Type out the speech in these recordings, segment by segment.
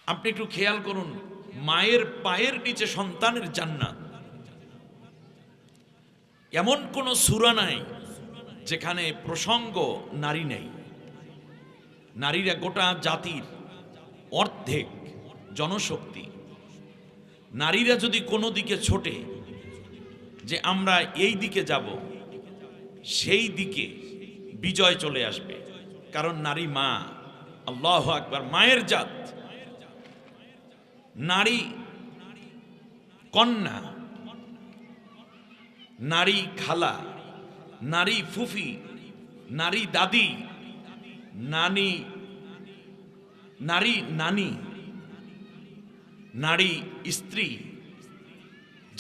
আপনি একটু খেয়াল করুন, মায়ের পায়ের নিচে সন্তানের জান্নাত। এমন কোন সূরা নাই যেখানে প্রসঙ্গ নারী নেই। নারীরা গোটা জাতির অর্ধেক জনশক্তি। নারীরা যদি কোনো দিকে ছোটে যে আমরা এই দিকে যাব, সেই দিকে বিজয় চলে আসবে, কারণ নারী মা। আল্লাহু আকবার। মায়ের জাত। নারী কন্যা, নারী খালা, নারী ফুফি, নারী দাদি, নারী নানি, নারী স্ত্রী,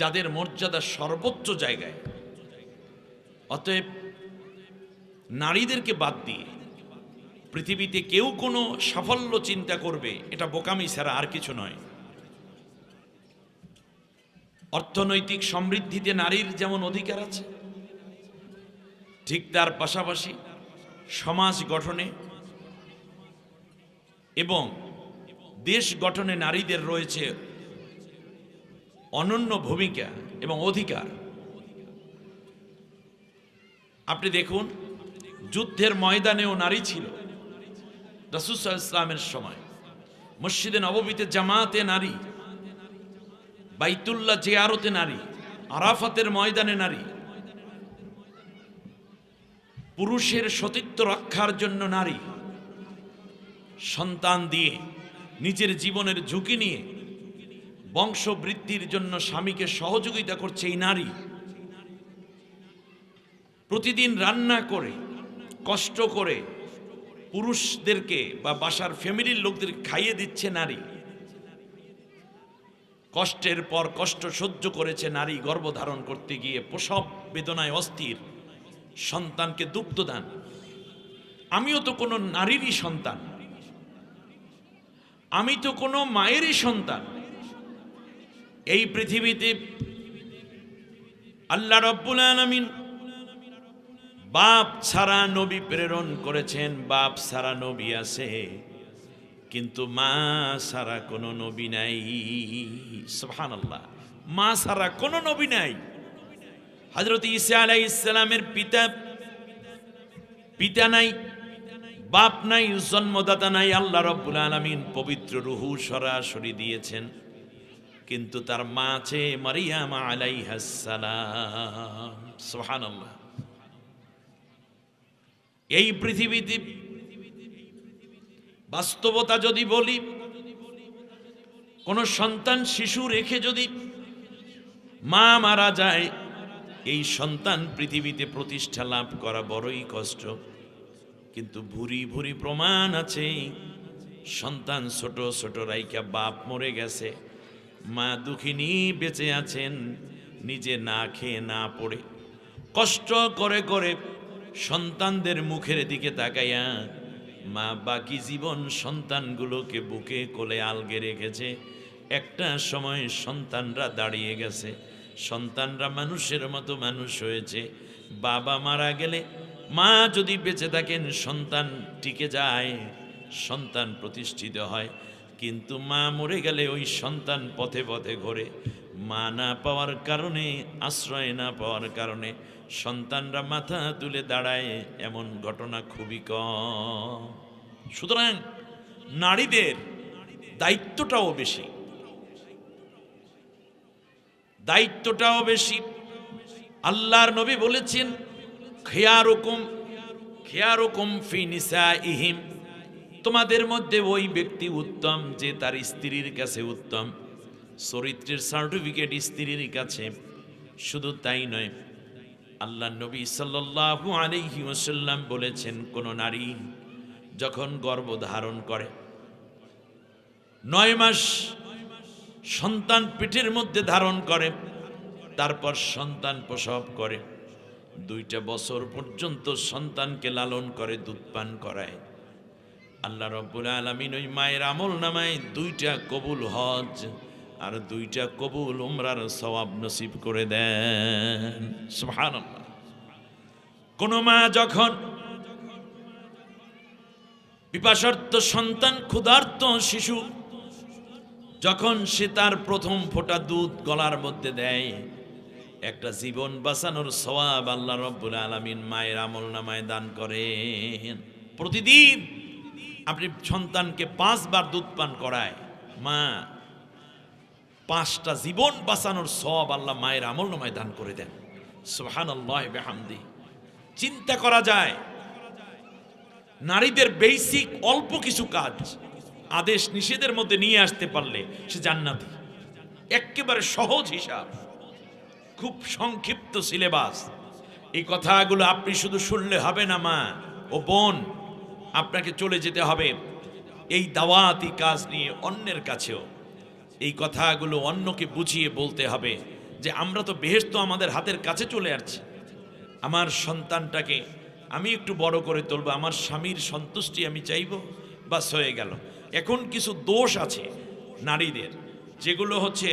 যাদের মর্যাদা সর্বোচ্চ জায়গায়। অতএব নারীদেরকে বাদ দিয়ে পৃথিবীতে কেউ কোনো সাফল্য চিন্তা করবে, এটা বোকামি ছাড়া আর কিছু নয়। অর্থনৈতিক সমৃদ্ধিতে নারীর যেমন অধিকার আছে, ঠিক তার পাশাপাশি সমাজ গঠনে এবং দেশ গঠনে নারীদের রয়েছে অনন্য ভূমিকা এবং অধিকার। আপনি দেখুন, যুদ্ধের ময়দানেও নারী ছিল। রাসূল সাল্লাল্লাহু আলাইহি ওয়াসাল্লামের সময় মসজিদে নববীতে জামাতে নারী, বাইতুল্লাহ জিয়ারতে নারী, আরাফাতের ময়দানে নারী, পুরুষের সতীত্ব রক্ষার জন্য নারী, সন্তান দিয়ে নিজের জীবনের ঝুঁকি নিয়ে বংশবৃদ্ধির জন্য স্বামীকে সহযোগিতা করছে এই নারী। প্রতিদিন রান্না করে কষ্ট করে পুরুষদেরকে বা বাসার ফ্যামিলির লোকদের খাইয়ে দিচ্ছে নারী। কষ্টের পর কষ্ট সহ্য করেছে নারী গর্ভধারণ করতে গিয়ে, প্রসব বেদনায় অস্থির, সন্তানকে দুগ্ধদান। আমিও তো কোনো নারীরই সন্তান, আমি তো কোনো মায়েরই সন্তান। এই পৃথিবীতে আল্লাহ রাব্বুল আলামিন বাপ ছাড়া নবী প্রেরণ করেছেন। বাপ ছাড়া নবী আছে, কিন্তু মা ছাড়া কোনো নবী নাই। সুবহানাল্লাহ। মা ছাড়া কোনো নবী নাই। হযরত ঈসা আলাইহিস সালামের পিতা নাই, বাপ নাই, জন্মদাতা নাই। আল্লাহ রাব্বুল আলামিন পবিত্র রূহু সরাসরি দিয়েছেন, কিন্তু তার মা আছে মারিয়াম আলাইহাস সালাম। সুবহানাল্লাহ। এই পৃথিবীতে বাস্তবতা যদি বলি, কোন সন্তান শিশু রেখে যদি মা মারা যায়, এই সন্তান পৃথিবীতে প্রতিষ্ঠা লাভ করা বড়ই কষ্ট। কিন্তু ভুরি ভুরি প্রমাণ আছে, সন্তান ছোট ছোট রাইকা বাপ মরে গেছে, মা দুঃখিনী বেঁচে আছেন, নিজে না খেয়ে না পড়ে কষ্ট করে করে সন্তানদের মুখের দিকে তাকাইয়া মা বাকি জীবন সন্তানগুলোকে বুকে কোলে আলগে রেখেছে। একটা সময় সন্তানরা দাঁড়িয়ে গেছে, সন্তানরা মানুষের মতো মানুষ হয়েছে। বাবা মারা গেলে মা যদি বেঁচে থাকেন সন্তান টিকে যায়, সন্তান প্রতিষ্ঠিত হয়। কিন্তু মা মরে গেলে ওই সন্তান পথে পথে ঘোরে। মা না পাওয়ার কারণে, আশ্রয় না পাওয়ার কারণে সন্তানরা মাথা তুলে দাঁড়ায়, এমন ঘটনা খুবই কম। সুতরাং নারীদের দায়িত্বটাও বেশি, দায়িত্বটাও বেশি। আল্লাহর নবী বলেছেন, খিয়ারুকুম ফি নিসাইহিম, তোমাদের মধ্যে ওই ব্যক্তি উত্তম যে তার স্ত্রীর কাছে উত্তম। চরিত্রের সার্টিফিকেট স্ত্রীর কাছে। শুধু তাই নয়, আল্লাহ নবী সাল্লাল্লাহু আলাইহি ওয়াসাল্লাম বলেছেন, কোন নারী যখন গর্ভধারণ করে, 9 মাস সন্তান পেটের মধ্যে ধারণ করে, তারপর সন্তান প্রসব করে, 2টা বছর পর্যন্ত সন্তানকে লালন করে, দুধ পান করায়, আল্লাহ রাব্বুল আলামিন ওই মায়ের আমল নামায় 2টা কবুল হজ আর 2টা কবুল উমরার সওয়াব নসিব করে দেন। সুবহানাল্লাহ। কোন মা যখন পিপাসার্ত সন্তান, ক্ষুধার্ত শিশু যখন সে তার প্রথম ফোঁটা দুধ গলার মধ্যে দেয়, একটা জীবন বাঁচানোর সওয়াব আল্লাহ রাব্বুল আলামিন মায়ের আমলনামায় দান করেন। প্রতিদিন আপনি সন্তানকে 5 বার দুধ পান করায়, মা 5টা জীবন বাঁচানোর সওয়াব আল্লাহ মায়ের আমলনামায় দান করে দেন। সুবহানাল্লাহ বিহামদি। চিন্তা করা যায়, নারীদের বেসিক অল্প কিছু কাজ আদেশ নিষেধের মধ্যে নিয়ে আসতে পারলে সে জান্নাতি। একেবারে সহজ হিসাব, খুব সংক্ষিপ্ত সিলেবাস। এই কথাগুলো আপনি শুধু শুনলে হবে না মা ও বোন, আপনাকে চলে যেতে হবে এই দাওয়াতি কাজ নিয়ে অন্যের কাছেও। এই কথাগুলো অন্যকে বুঝিয়ে বলতে হবে যে আমরা তো বেহেশত আমাদের হাতের কাছে চলে আসছি, আমার সন্তানটাকে আমি একটু বড় করে তুলব, আমার স্বামীর সন্তুষ্টি আমি চাইব, বাস হয়ে গেল। এখন কিছু দোষ আছে নারীদের, যেগুলো হচ্ছে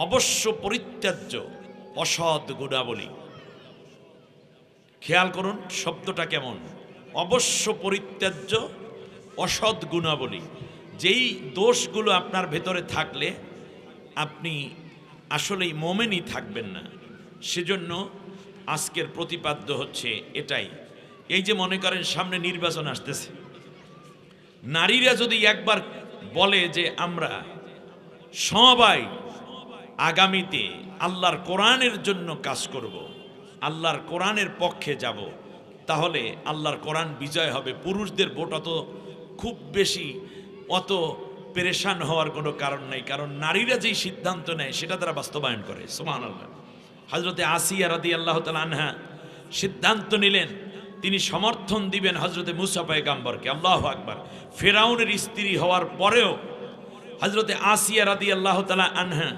অবশ্য পরিত্যাজ্য অসৎ গুণাবলী। খেয়াল করুন শব্দটা কেমন, অবশ্য পরিত্যাজ্য অসৎ গুণাবলী। যেই দোষগুলো আপনার ভেতরে থাকলে আপনি আসলেই মোমেনই থাকবেন না। সেজন্য আজকের প্রতিপাদ্য হচ্ছে এটাই। এই যে মনে করেন সামনে নির্বাচন আসতেছে, নারীরা যদি একবার বলে যে আমরা সবাই আগামীতে আল্লাহর কোরআনের জন্য কাজ করব, আল্লাহর কোরআনের পক্ষে যাব, তাহলে আল্লাহর কোরআন বিজয় হবে। পুরুষদের ভোট অত খুব বেশি অত পেরেশান হওয়ার কোনো কারণ নেই, কারণ নারীরা যেই সিদ্ধান্ত নেয় সেটা তারা বাস্তবায়ন করে। সুবহানাল্লাহ। হযরতে আসিয়া রাদিয়াল্লাহু তাআলা আনহা সিদ্ধান্ত নিলেন তিনি সমর্থন দিবেন হযরতে মুসা পয়গম্বরকে। আল্লাহু আকবার। ফিরাউনের স্ত্রী হওয়ার পরেও হযরতে আসিয়া রাদিয়াল্লাহু তাআলা আনহা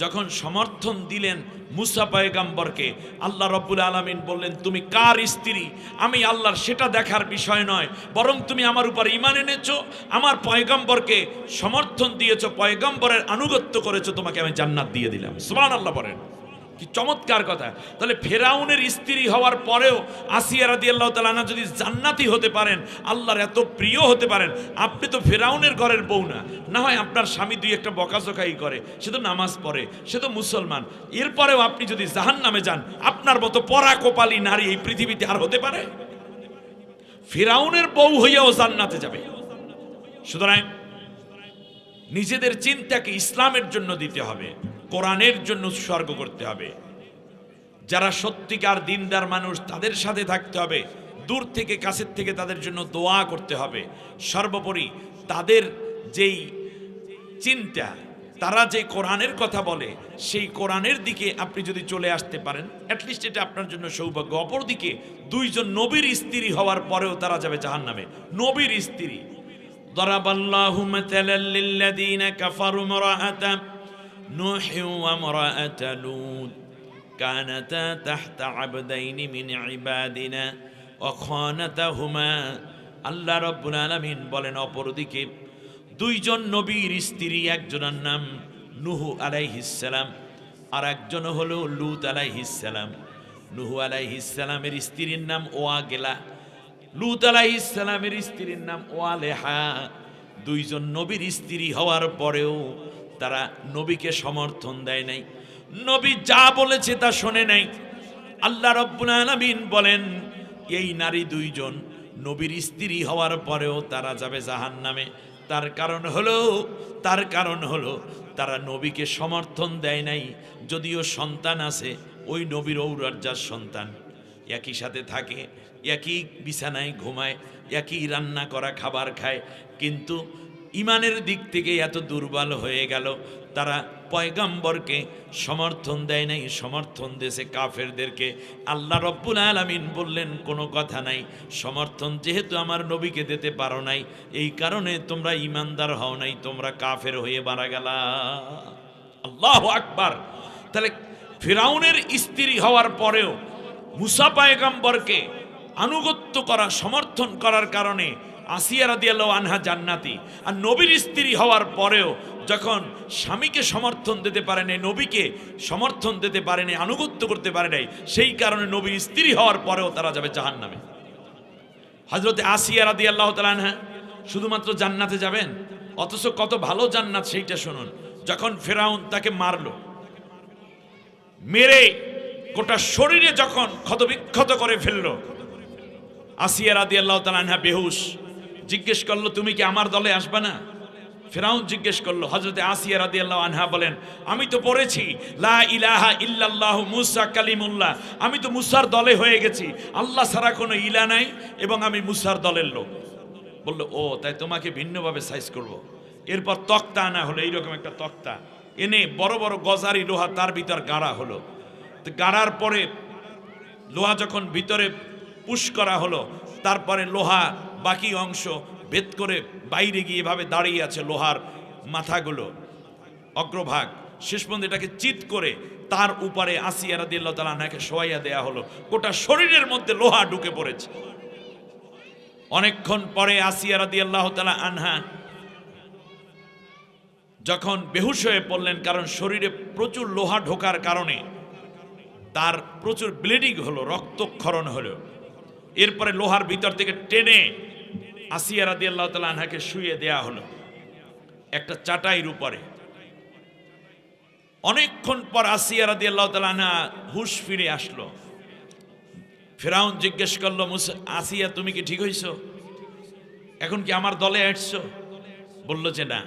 যখন সমর্থন দিলেন মুসা পয়গম্বরকে, আল্লাহ রাব্বুল আলামিন বললেন তুমি কার স্ত্রী আমি আল্লাহর সেটা দেখার বিষয় নয়, বরং তুমি আমার উপর ঈমান এনেছো, আমার পয়গম্বরকে সমর্থন দিয়েছো, পয়গম্বরের আনুগত্য করেছো, তোমাকে আমি জান্নাত দিয়ে দিলাম। সুবহানাল্লাহ বলেন, কি চমৎকার কথা। তাহলে ফেরাউনের স্ত্রী হওয়ার পরেও আসিয়া রাদিয়াল্লাহু তাআলা আনহা যদি জান্নাতি হতে পারেন, আল্লাহর এত প্রিয় হতে পারেন, আপনি তো ফেরাউনের ঘরের বউ না। না হয় আপনার স্বামী দুই একটা বকাঝকাই করে, সে তো নামাজ পড়ে, সে তো মুসলমান, এরপরেও আপনি যদি জাহান্নামে যান, আপনার মতো পরা কপালী নারী এই পৃথিবীতে আর হতে পারে? ফেরাউনের বউ হইয়াও জান্নাতে যাবে। সুতরাং নিজেদের চিন্তাকে ইসলামের জন্য দিতে হবে, কোরআনের জন্য উৎসর্গ করতে হবে। যারা সত্যিকার দিনদার মানুষ তাদের সাথে থাকতে হবে, দূর থেকে কাছের থেকে তাদের জন্য দোয়া করতে হবে। সর্বোপরি তাদের যেই চিন্তা, তারা যে কোরআনের কথা বলে সেই কোরআনের দিকে আপনি যদি চলে আসতে পারেন, অ্যাটলিস্ট এটা আপনার জন্য সৌভাগ্য। অপরদিকে দুইজন নবীর স্ত্রী হওয়ার পরেও তারা যাবে জাহান্নামে। নবীর স্ত্রী, দরাবাল্লাহু মাতালাল লিল্লাযীনা কাফারু ইমরাআতা নূহ ওয়া ইমরাআতা লূত কানাতা তাহতা আবদাইনি মিন ইবাদিনা ওয়া খানাতাহুমা। আল্লাহ রাব্বুল আলামিন বলেন অপরদিকে দুইজন নবীর স্ত্রী, একজনের নাম নূহ আলাইহিস সালাম আর একজন হলো লূত আলাইহিস সালাম। নূহ আলাইহিস সালামের স্ত্রীর নাম ওয়াগেলা, লূত আলাইহিস সালামের স্ত্রীর নাম ওয়ালেহা। দুইজন নবীর স্ত্রী হওয়ার পরেও তারা নবীকে সমর্থন দেয় নাই, নবী যা বলেছে তা শোনে নাই। আল্লাহ রাব্বুল আলামিন বলেন এই নারী দুইজন নবীর স্ত্রী হওয়ার পরেও তারা যাবে জাহান্নামে। তার কারণ হলো তারা নবীকে সমর্থন দেয় নাই। যদিও সন্তান আছে, ওই নবীর ঔরজার সন্তান, একই সাথে থাকে, একই বিছানায় ঘুমায়, একই রান্না করা খাবার খায়, কিন্তু ইমানের দিক থেকে এত দুর্বল হয়ে গেল তারা পয়গম্বরকে সমর্থন দেয় নাই, সমর্থন দেশে কাফেরদেরকে। আল্লাহ রাব্বুল আলামিন বললেন কোনো কথা নাই, সমর্থন যেহেতু আমার নবীকে দিতে পারো নাই, এই কারণে তোমরা ইমানদার হও নাই, তোমরা কাফের হয়ে মারা গেলা। আল্লাহু আকবার। তাহলে ফিরাউনের স্ত্রী হওয়ার পরেও মুসা পয়গম্বরকে আনুগত্য করা, সমর্থন করার কারণে আসিয়া রাদিয়াল্লাহু আনহা জান্নাতি। আর নবীর স্ত্রী হওয়ার পরেও যখন স্বামীকে সমর্থন দিতে পারে নাই, নবীকে সমর্থন দিতে পারে নাই, আনুগত্য করতে পারে নাই, সেই কারণে নবীর স্ত্রী হওয়ার পরেও তারা যাবে জাহান্নামে। হযরতে আসিয়া রাদিয়াল্লাহু তাআলা আনহা শুধুমাত্র জান্নাতে যাবেন অথচ কত ভালো জান্নাত সেইটা শুনুন। যখন ফেরাউন তাকে মারলো, মেরে গোটা শরীরে যখন ক্ষতবিক্ষত করে ফেললো, আসিয়া রাদিয়াল্লাহু তাআলা আনহা বেহুশ। জিজ্ঞেস করলো, তুমি কি আমার দলে আসবে না? ফেরাউন জিজ্ঞেস করলো। হযরতে আসিয়া রাদিয়াল্লাহু আনহা বলেন, আমি তো পড়েছি লা ইলাহা ইল্লাল্লাহু মুসা কালিমুল্লাহ, আমি তো মুসার দলে হয়ে গেছি, আল্লাহ ছাড়া কোনো ইলা নাই এবং আমি মুসার দলের লোক। বললো, ও তাই তোমাকে ভিন্নভাবে সাইজ করব। এরপর তক্তা আনা হলো, এইরকম একটা তক্তা এনে বড় বড় গজারি লোহা তার ভিতর গাড়া হলো। তো গাড়ার পরে লোহা যখন ভিতরে পুশ করা হলো, তারপরে লোহা বাকি অংশ ভেদ করে বাইরে গিয়ে এভাবে দাঁড়িয়ে আছে লোহার মাথাগুলো, অগ্রভাগ। শেষ পর্যন্ত এটাকে চিৎ করে তার উপরে আসিয়া রাদিয়াল্লাহু তাআলা আনহাকে শোয়াইয়া দেয়া হলো। গোটা শরীরের মধ্যে লোহা ঢুকে পড়েছে। অনেকক্ষণ পরে আসিয়া রাদিয়াল্লাহু তাআলা আনহা যখন বেহুশ হয়ে পড়লেন, কারণ শরীরে প্রচুর লোহা ঢোকার কারণে তার প্রচুর ব্লিডিং হলো, রক্তক্ষরণ হলো। এরপরে লোহার ভিতর থেকে টেনে আসিয়া রাদিয়াল্লাহু তাআলা আনহাকে শুইয়ে দেয়া হলো একটা চাটাইয়ের উপরে। অনেকক্ষণ পর আসিয়া রাদিয়াল্লাহু তাআলা আনহা হুঁশ ফিরে আসলো। ফেরাউন জিজ্ঞেস করলো, আসিয়া তুমি কি ঠিক হইছো? এখন কি আমার দলে আসছো? বলল যে না,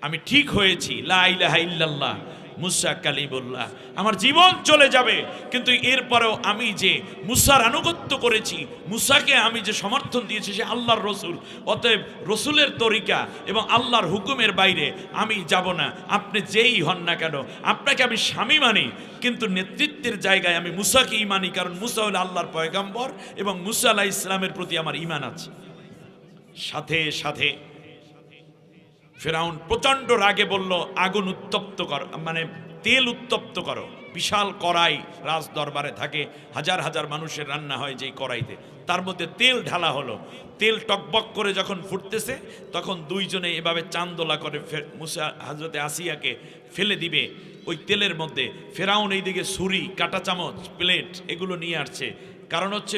আমি ঠিক হয়েছি, লা ইলাহা ইল্লাল্লাহ মুসা কালিমুল্লাহ, আমার জীবন চলে যাবে, কিন্তু এরপরেও আমি যে মুসার আনুগত্য করেছি, মুসাকে আমি যে সমর্থন দিয়েছি, সে আল্লাহর রসুল, অতএব রসুলের তরিকা এবং আল্লাহর হুকুমের বাইরে আমি যাব না। আপনি যেই হন না কেন, আপনাকে আমি স্বামী মানি, কিন্তু নেতৃত্বের জায়গায় আমি মুসাকেই মানি, কারণ মুসা হল আল্লাহর পয়গম্বর এবং মুসা আলাইহিস সালামের প্রতি আমার ঈমান আছে। সাথে সাথে ফেরাউন প্রচন্ড রাগে বলল, আগুন উত্তপ্ত করো, মানে তেল উত্তপ্ত করো। বিশাল কড়াই রাজ দরবারে থাকে, হাজার হাজার মানুষের রান্না হয় যেই কড়াইতে, তার মধ্যে তেল ঢালা হলো। তেল টকবক করে যখন ফুটতেছে, তখন দুইজনে এভাবে চান্দোলা করে মুসা হযরতে আসিয়াকে ফেলে দিবে ওই তেলের মধ্যে। ফেরাউন এইদিকে ছুরি, কাঁটা চামচ, প্লেট এগুলো নিয়ে আসছে, কারণ হচ্ছে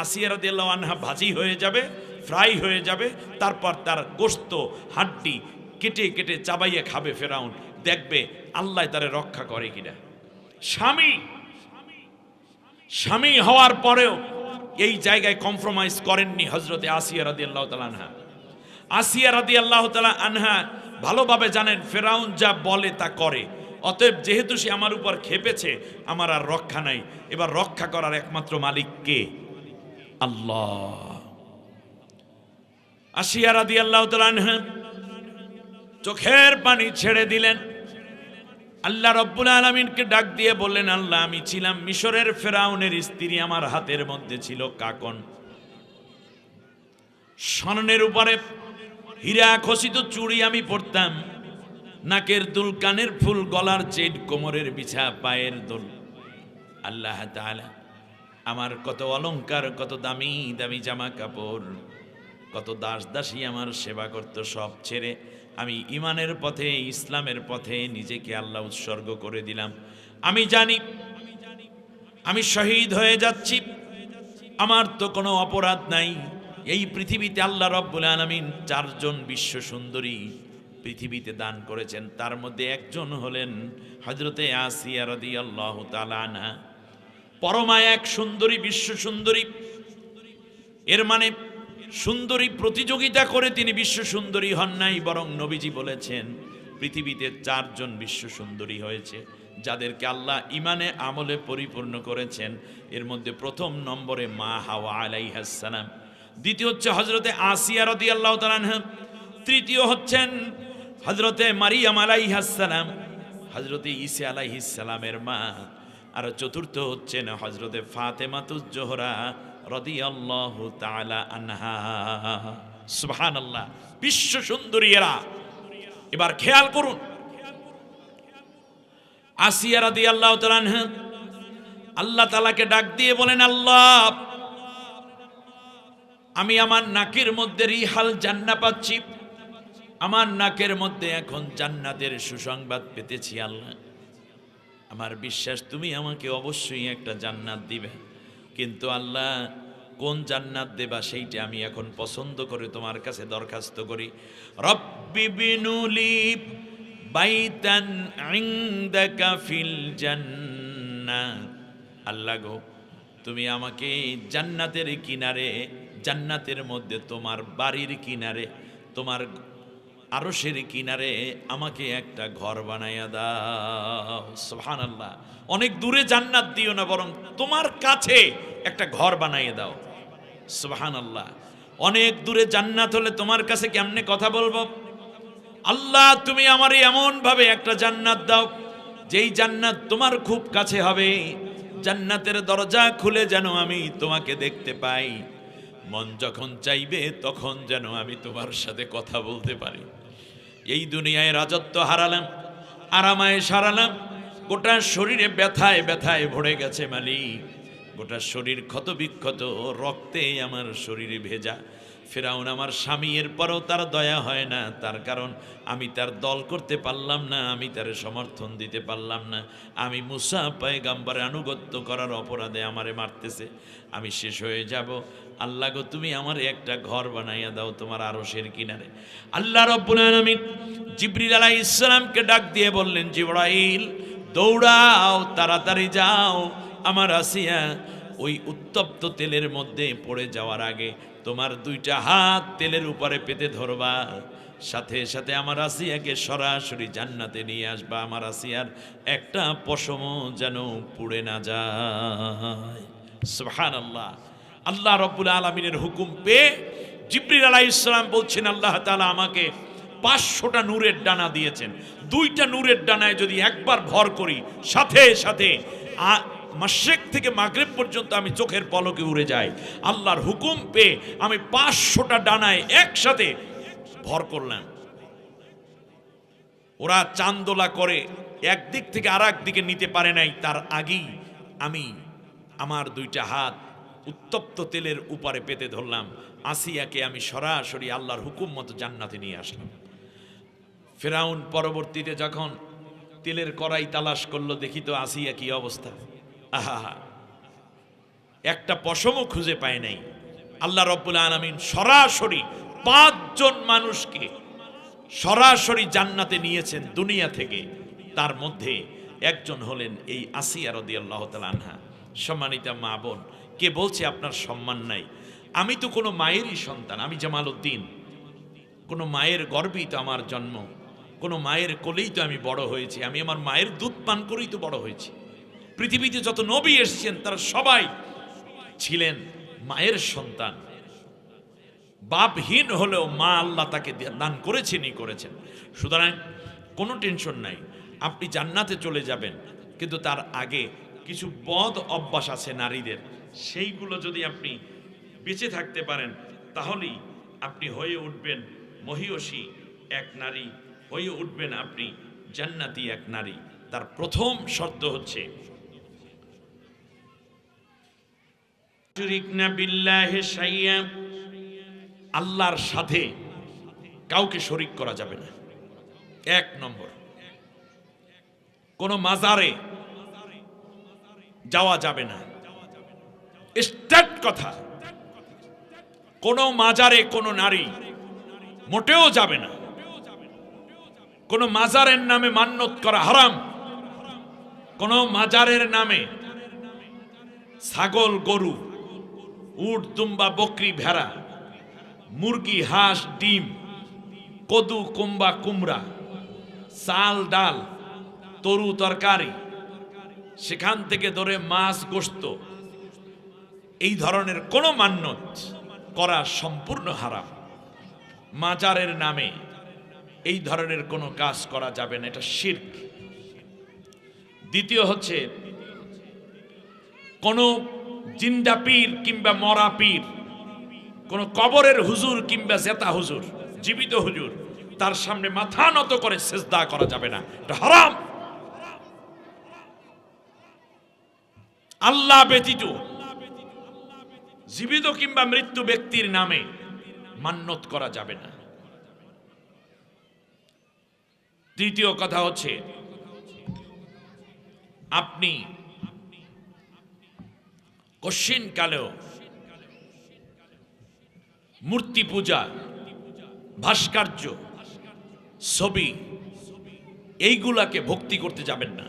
আসিয়া রাদিয়াল্লাহু আনহা ভাজি হয়ে যাবে, ফ্রাই হয়ে যাবে, তারপর তার গোশত হাড্ডি কেটে কেটে চাবাইয়া খাবে ফেরাউন, দেখবে আল্লাহ তারে রক্ষা করে কিনা। স্বামী হওয়ার পরেও এই জায়গায় কম্প্রোমাইজ করেননি হযরতে আসিয়া রাদিয়াল্লাহু তাআলা আনহা। আসিয়া রাদিয়াল্লাহু তাআলা আনহা ভালোভাবে জানেন ফেরাউন যা বলে তা করে, অতএব যেহেতু সে আমার উপর খেপেছে, আমার আর রক্ষা নাই। এবার রক্ষা করার একমাত্র মালিক কে? আল্লাহ। আসিয়া রাদিয়াল্লাহু তাআলা আনহা চোখের পানি ছেড়ে দিলেন, আল্লাহ রব্বুল আলামিনকে ডাক দিয়ে বললেন, আল্লাহ, আমি ছিলাম মিশরের ফেরাউনের স্ত্রী, আমার হাতের মধ্যে ছিল কাকন, স্বর্ণের উপরে হীরা খচিত চুড়ি আমি পরতাম, নাকের দুল, কানের ফুল, গলার চেট, কোমরের বিছা, পায়ের দোল। আল্লাহ তাআলা আমার কত অলংকার, কত দামি দামি জামা কাপড়, কত দাস দাসী আমার সেবা করত, সব ছেড়ে আমি ইমানের পথে, ইসলামের পথে নিজেকে আল্লাহ উৎসর্গ করে দিলাম। আমি জানি আমি শহীদ হয়ে যাচ্ছি, আমার তো কোনো অপরাধ নাই। এই পৃথিবীতে আল্লাহ রব্বুল আলামিন 4 জন বিশ্ব সুন্দরী পৃথিবীতে দান করেছেন, তার মধ্যে একজন হলেন হযরতে আসিয়া রাদিয়াল্লাহু তাআলা আনহা, পরমা এক সুন্দরী, বিশ্ব সুন্দরী। এর মানে সুন্দরী প্রতিযোগিতা করে তিনি বিশ্ব সুন্দরী হন নাই, বরং নবীজি বলেছেন পৃথিবীতে 4 জন বিশ্ব সুন্দরী হয়েছে, যাদেরকে আল্লাহ ইমানে আমলে পরিপূর্ণ করেছেন। এর মধ্যে প্রথম নম্বরে মা হাওয়া আলাইহাস সালাম, দ্বিতীয় হচ্ছে হযরতে আসিয়া রাদিয়াল্লাহু তাআলা আনহা, তৃতীয় হচ্ছেন হযরতে মারিয়াম আলাইহাস সালাম, হযরতে ঈসা আলাইহিস সালামের মা, আর চতুর্থ হচ্ছেন হযরতে ফাতেমাতুজ জোহরা রাদিয়াল্লাহু তাআলা আনহা। সুবহানাল্লাহ, বিশ্ব সুন্দরী এরা। এবার খেয়াল করুন, আসিয়া রাদিয়াল্লাহু তাআলা আনহা আল্লাহ তাআলাকে ডাক দিয়ে বলেন, আল্লাহ, আমি আমার নাকের মধ্যে রিহাল জান্নাত পাচ্ছি, আমার নাকের মধ্যে এখন জান্নাতের সুসংবাদ পেতেছি। আল্লাহ, আমার বিশ্বাস তুমি আমাকে অবশ্যই একটা জান্নাত দিবে, কিন্তু আল্লাহ, কোন জান্নাত দেবা সেইটা আমি এখন পছন্দ করে তোমার কাছে দরখাস্ত করি। রব্বি বিনুলি বাইতান ইনদাকা ফিল জান্নাহ, আল্লাহ গো তুমি আমাকে জান্নাতের কিনারে, জান্নাতের মধ্যে তোমার বাড়ির কিনারে, তোমার আরশের কিনারে আমাকে একটা ঘর বানাইয়া দাও। সুবহানাল্লাহ। অনেক দূরে জান্নাত দিও না, বরং তোমার কাছে একটা ঘর বানাইয়া দাও। সুবহানাল্লাহ। অনেক দূরে জান্নাত হলে তোমার কাছে কেমনে কথা বলবো? আল্লাহ তুমি আমার এমন ভাবে একটা জান্নাত দাও যেই জান্নাত তোমার খুব কাছে হবে, জান্নাতের দরজা খুলে যেন আমি তোমাকে দেখতে পাই, মন যখন চাইবে তখন যেন আমি তোমার সাথে কথা বলতে পারি। এই দুনিয়ায় রাজত্ব হারালাম, আরামায় সারালাম, গোটা শরীরে ব্যথায় ব্যথায় ভরে গেছে মালিক, গোটা শরীর ক্ষত বিক্ষত, রক্তে আমার শরীরে ভেজা। ফিরাউন আমার স্বামী, এরপরও তার দয়া হয় না, তার কারণ আমি তার দল করতে পারলাম না, আমি তার সমর্থন দিতে পারলাম না। আমি মুসা পয়গম্বরের আনুগত্য করার অপরাধে আমারে মারতেছে, আমি শেষ হয়ে যাব। আল্লাহ গো তুমি আমার একটা ঘর বানাইয়া দাও তোমার আরশের কিনারে। আল্লাহ রাব্বুল আলামিন জিবরিল আলাইহিস সালামকে ডাক দিয়ে বললেন, জিবরাইল দৌড়াও, তাড়াতাড়ি যাও, আমার আসিয়া ওই উত্তপ্ত তেলের মধ্যে পড়ে যাওয়ার আগে তোমার দুইটা হাত তেলের উপরে পেতে ধরবা, সাথে সাথে আমার আসিয়াকে সরাসরি জান্নাতে নিয়ে আসবা, আমার আসিয়ার একটা পশমও যেন পুড়ে না যায়। সুবহানাল্লাহ। আল্লাহ রাব্বুল আলামিনের হুকুম পেয়ে জিবরিল আলাইহিস সালাম বলছেন, আল্লাহ তাআলা আমাকে 500টা নূরের ডানা দিয়েছেন, দুইটা নূরের ডানায় যদি একবার ভর করি, সাথে সাথে মাশরিক থেকে মাগরিব পর্যন্ত আমি চোখের পলকে উড়ে যাই। আল্লাহর হুকুম পেয়ে আমি 500টা ডানায় একসাথে ভর করলাম। ওরা চান্দোলা করে একদিক থেকে আর এক দিকে নিতে পারে নাই, তার আগেই আমি আমার দুইটা হাত উত্তপ্ত তেলের উপরে পেতে ধরলাম, আসিয়াকে আমি সরাসরি আল্লাহর হুকুম মতো জান্নাতে নিয়ে আসলাম। ফিরাউন পরবর্তীতে যখন তেলের কড়াই তালাশ করলো, দেখি তো আসিয়া কি অবস্থা, আহা, একটা পশমও খুঁজে পায় নাই। আল্লাহ রাব্বুল আলামিন সরাসরি 5 জন মানুষকে সরাসরি জান্নাতে নিয়েছেন দুনিয়া থেকে, তার মধ্যে একজন হলেন এই আসিয়া রাদিয়াল্লাহু তাআলা আনহা। সম্মানিতা মা বোন, কে বলছে আপনার সম্মান নাই? আমি তো কোনো মায়েরই সন্তান, আমি জামালউদ্দিন, কোনো মায়ের গর্বেই তো আমার জন্ম, কোনো মায়ের কোলেই তো আমি বড় হয়েছি, আমি আমার মায়ের দুধ পান করেই তো বড় হয়েছি। পৃথিবীতে যত নবী এসেছেন তারা সবাই ছিলেন মায়ের সন্তান, বাপহীন হলেও মা আল্লাহ তাকে দান করেছেনই করেছেন। সুতরাং কোনো টেনশন নাই, আপনি জান্নাতে চলে যাবেন, কিন্তু তার আগে কিছু বদ অভ্যাস আছে নারীদের, সেইগুলো যদি আপনি বেঁচে থাকতে পারেন তাহলেই আপনি হয়ে উঠবেন মহিয়সী এক নারী, হয়ে উঠবেন আপনি জান্নাতি এক নারী। তার প্রথম শর্ত হচ্ছে আল্লাহর সাথে কাউকে শরীক করা যাবে না। 1 নম্বর, কোন মাজারে যাওয়া যাবে না। স্টার্ট কথা, কোন মাজারে কোন নারী মোটেও যাবে না। কোন মাজারের নামে মান্যত করা হারাম, কোন মাজারের নামে ছাগল গরু উট দুম্বা বকরি ভেড়া মুরগি হাঁস ডিম কদু কুম্বা কুমড়া চাল ডাল তরু তরকারি সেখান থেকে ধরে মাছ গোশত এই ধরনের কোনো মান্যত করা সম্পূর্ণ হারাম। মাজারের নামে এই ধরনের কোনো কাজ করা যাবে না, এটা শিরক। দ্বিতীয় হচ্ছে কোন জিন্দা পীর কিংবা মরা পীর, কোন কবরের হুজুর কিংবা জেতা হুজুর, জীবিত হুজুর, তার সামনে মাথা নত করে সেজদা করা যাবে না, এটা হারাম। আল্লাহ ব্যতীত জীবিত কিংবা মৃত্যু ব্যক্তির নামে মান্যত করা যাবে না। তৃতীয় কথা হচ্ছে আপনি কশিন কালেও মূর্তি পূজা, ভাস্কর্য, ছবি, এইগুলাকে ভক্তি করতে যাবেন না।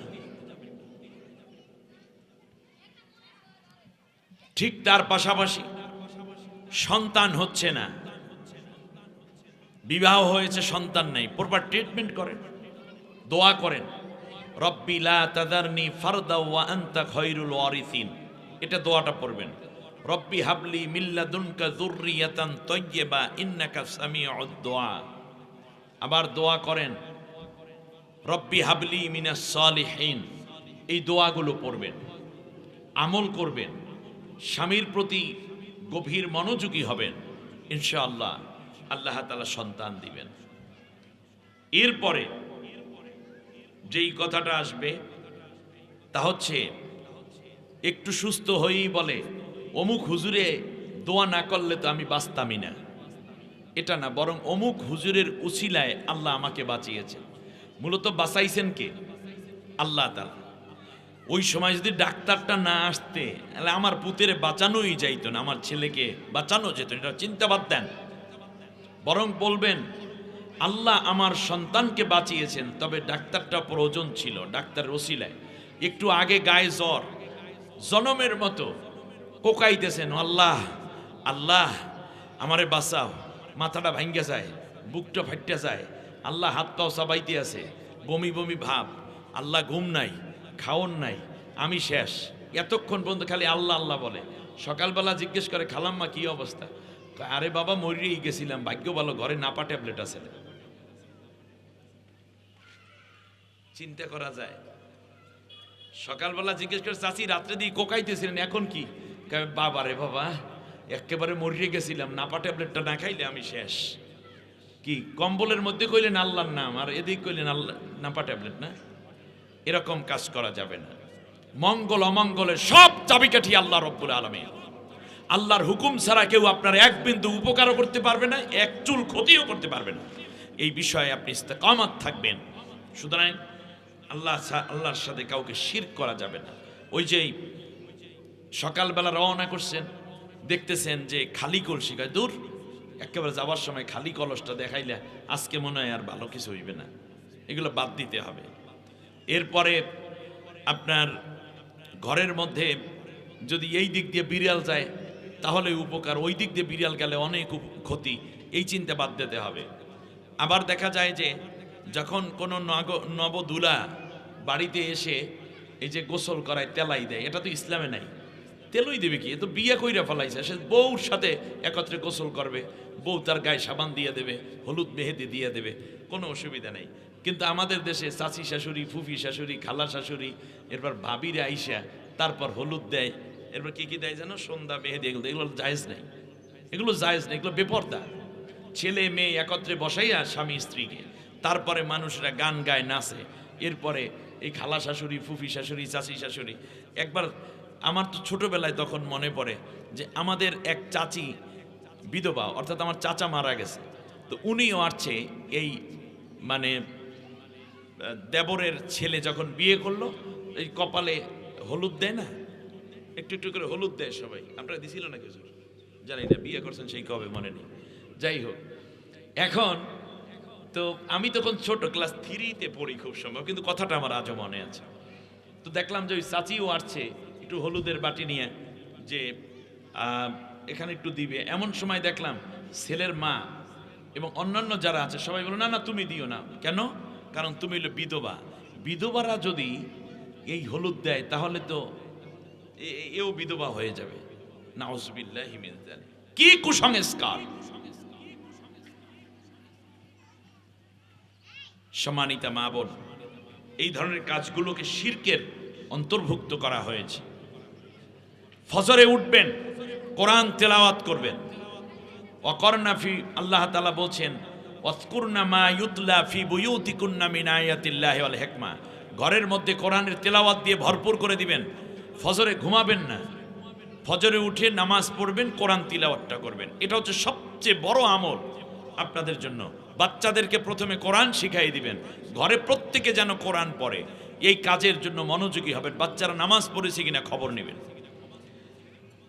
ঠিক তার পাশাপাশি সন্তান হচ্ছে না, বিবাহ হয়েছে, সন্তান নেই, প্রপার ট্রিটমেন্ট করেন, দোয়া করেন, রব্বি লা তাদারনি ফারদা ওয়া আনতা খায়রুল ওয়ারিসিন, এটা দোয়াটা পড়বেন। রব্বি হাবলি মিন লাদুনকা যুররিয়াতান তাইয়্যিবা ইন্নাকা সামিউদ দুআ। আবার দোয়া করেন রব্বি হাবলি মিনাস সালিহিন। এই দোয়াগুলো পড়বেন, আমল করবেন, স্বামীর প্রতি গভীর মনোযোগী হবেন, ইনশাআল্লাহ আল্লাহ তাআলা সন্তান দিবেন। এরপরে যেই কথাটা আসবে তা হচ্ছে, একটু সুস্থ হয়েই বলে অমুক হুজুরে দোয়া না করলে তো আমি বাঁচতামই না, এটা না, বরং অমুক হুজুরের উসিলায় আল্লাহ আমাকে বাঁচিয়েছেন। মূলত বাঁচাইছেন কে? আল্লাহ তাআলা। ওই সময় যদি ডাক্তারটা না আসতে, তাহলে আমার পুতেরে বাঁচানোই যাইত না, আমার ছেলেকে বাঁচানো যেত, এটা চিন্তা বাদ দেন। বরং বলবেন আল্লাহ আমার সন্তানকে বাঁচিয়েছেন, তবে ডাক্তারটা প্রয়োজন ছিল, ডাক্তারের ওসিলায়। একটু আগে গায়ে জ্বর, জনমের মতো কোকাইতেছেন, আল্লাহ আল্লাহ আমারে বাঁচাও, মাথাটা ভাঙ্গা যায়, বুকটা ফাইটে যায়, আল্লাহ হাত পাও চাবাইতে আছে, বমি বমি ভাব, আল্লাহ ঘুম নাই, খাওন নাই, আমি শেষ। এতক্ষণ পর্যন্ত খালি আল্লাহ আল্লাহ বলে। সকালবেলা জিজ্ঞেস করে খালাম্মা কি অবস্থা? আরে বাবা মরিয়েই গেছিলাম, ভাগ্য ভালো ঘরে নাপা ট্যাবলেট আছে। চিন্তা করা যায়। সকালবেলা জিজ্ঞেস করে চাচি রাত্রে দিয়ে কোকাইতেছিলেন, এখন কি? বাবা রে বাবা একেবারে মরিয়ে গেছিলাম, নাপা ট্যাবলেটটা না খাইলে আমি শেষ। কি কম্বলের মধ্যে কইলেন আল্লাহর নাম, আর এদিক কইলেন আল্লাহ নাপা ট্যাবলেট না। এরকম কাজ করা যাবে না। মঙ্গল অমঙ্গলের সব চাবিকাঠি আল্লাহ রব্বুল আলামিন। আল্লাহর হুকুম ছাড়া কেউ আপনার এক বিন্দু উপকারও করতে পারবে না, এক চুল ক্ষতিও করতে পারবে না। এই বিষয়ে আপনি ইস্তেকামত থাকবেন। সুতরাং আল্লাহর সাথে কাউকে শিরক করা যাবে না। ওই যে সকালবেলা রওনা করছেন, দেখতেছেন যে খালি কলসি, কয় দূর, একেবারে যাওয়ার সময় খালি কলসটা দেখাইলে আজকে মনে হয় আর ভালো কিছু হইবে না, এগুলো বাদ দিতে হবে। এরপরে আপনার ঘরের মধ্যে যদি এই দিক দিয়ে বিড়াল যায় তাহলে উপকার, ওই দিক দিয়ে বিড়াল গেলে অনেক ক্ষতি, এই চিন্তা বাদ দিতে হবে। আবার দেখা যায় যে যখন কোনো নবদুলা বাড়িতে এসে এই যে গোসল করায় তেলাই দেয়, এটা তো ইসলামে নাই। তেলই দেবে কি? এ তো বিয়ে কইরা ফেলাইছে, সে বউর সাথে একত্রে গোসল করবে, বউ তার গায়ে সাবান দিয়ে দেবে, হলুদ মেহেদি দিয়ে দেবে, কোনো অসুবিধা নেই। কিন্তু আমাদের দেশে চাচি শাশুড়ি, ফুফি শাশুড়ি, খালা শাশুড়ি, এরপর ভাবিরা আইসা তারপর হলুদ দেয়, এরপর কি কি দেয় যেন, সন্ধ্যা মেহেদি, এগুলো জায়েজ নেই, এগুলো জায়েজ নেই, এগুলো বেপরদা। ছেলে মেয়ে একত্রে বসাইয়া স্বামী স্ত্রীকে, তারপরে মানুষরা গান গায়, নাচে, এরপরে এই খালা শাশুড়ি, ফুফি শাশুড়ি, চাচি শাশুড়ি। একবার আমার তো ছোটবেলায় তখন মনে পড়ে যে আমাদের এক চাচি বিধবা, অর্থাৎ আমার চাচা মারা গেছে, তো উনিও আসছে এই মানে দেবরের ছেলে যখন বিয়ে করলো, এই কপালে হলুদ দেয় না, একটু একটু করে হলুদ দেয় সবাই। আপনারা দিছিল না কিছু জানি না, বিয়ে করছেন সেই কবে মনে নেই। যাই হোক, এখন তো আমি তখন ছোট, ক্লাস 3-তে পড়ি খুব সম্ভব, কিন্তু কথাটা আমার আজও মনে আছে। তো দেখলাম যে ওই চাচিও আসছে একটু হলুদের বাটি নিয়ে, যে এখানে একটু দিবে। এমন সময় দেখলাম ছেলের মা এবং অন্যান্য যারা আছে সবাই বলো, না না তুমি দিও না। কেন? কারণ তুমি হলো বিধবা, বিধবারা যদি এই হলুদ দেয় তাহলে তো এও বিধবা হয়ে যাবে। নাউজুবিল্লাহি মিন যালিক। কি কুসংস্কার! সম্মানিতা মা বোন, এই ধরনের কাজগুলোকে শিরকের অন্তর্ভুক্ত করা হয়েছে। ফজরে উঠবেন, কোরআন তেলাওয়াত করবেন। ওয়াকরনা ফি, আল্লাহ তাআলা বলছেন ওয়াজকুরনা মা ইউতলা ফি বুয়ুতিকুন্না মিন আয়াতিল্লাহি ওয়াল হিকমা। ঘরের মধ্যে কোরআনের তেলাওয়াত দিয়ে ভরপুর করে দিবেন। ফজরে ঘুমাবেন না, ফজরে উঠে নামাজ পড়বেন, কোরআন তিলাওয়াতটা করবেন। এটা হচ্ছে সবচেয়ে বড় আমল আপনাদের জন্য। বাচ্চাদেরকে প্রথমে কোরআন শিখাই দিবেন, ঘরে প্রত্যেকে যেন কোরআন পড়ে। এই কাজের জন্য মনোযোগী হবেন। বাচ্চারা নামাজ পড়েছে কিনা খবর নেবেন।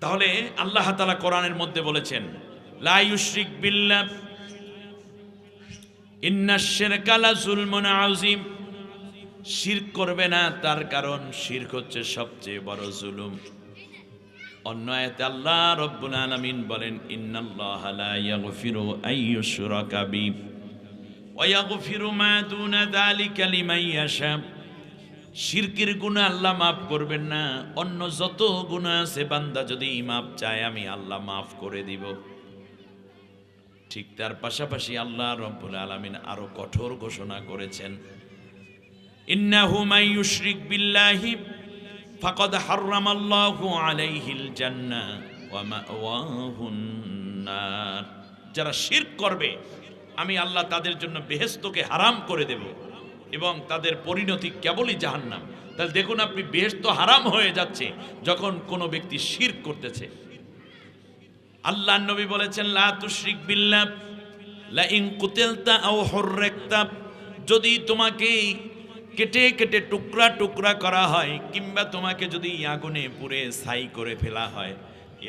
তাহলে আল্লাহ তাআলা কোরআনের মধ্যে বলেছেন লা ইউশরিক বিল্লাহ ইন্নাশ শিরকা লাযুলমুন আযীম। শিরক করবে না, তার কারণ শিরক হচ্ছে সবচেয়ে বড় জুলুম। অন্য আয়াতে আল্লাহ রাব্বুল আলামিন বলেন, ইন্নাল্লাহা লা ইয়াগফিরু আইয়ুশরাকা বিহি ওয়া ইয়াগফিরু মা দুনা যালিকা লিমান ইয়াশা। শিরকের গুনাহ আল্লাহ মাফ করবেন না, অন্য যত গুনাহ আছে বান্দা যদি মাফ চায় আমি আল্লাহ মাফ করে দিব। ঠিক তার পাশাপাশি আল্লাহ রাব্বুল আলামিন আরো কঠোর ঘোষণা করেছেন, ইন্নাহু মান ইউশরিক বিল্লাহি ফাকাদ হাররামাল্লাহু আলাইহিল জান্নাহ ওয়া মাওয়াহুন নার। যারা শিরক করবে আমি আল্লাহ তাদের জন্য বেহেশতকে হারাম করে দেব এবং তাদের পরিণতি কেবলই জাহান্নাম। তাহলে দেখুন আপনি, বেহেশত হারাম হয়ে যাচ্ছে যখন কোনো ব্যক্তি শিরক করতেছে। আল্লাহর নবী বলেছেন, লা তুশরিক বিল্লাহ লা ইন কুতিলতা আও হুররিকতা। যদি তোমাকে কেটে কেটে টুকরা টুকরা করা হয় কিংবা তোমাকে যদি আগুনে পুড়ে ছাই করে ফেলা হয়,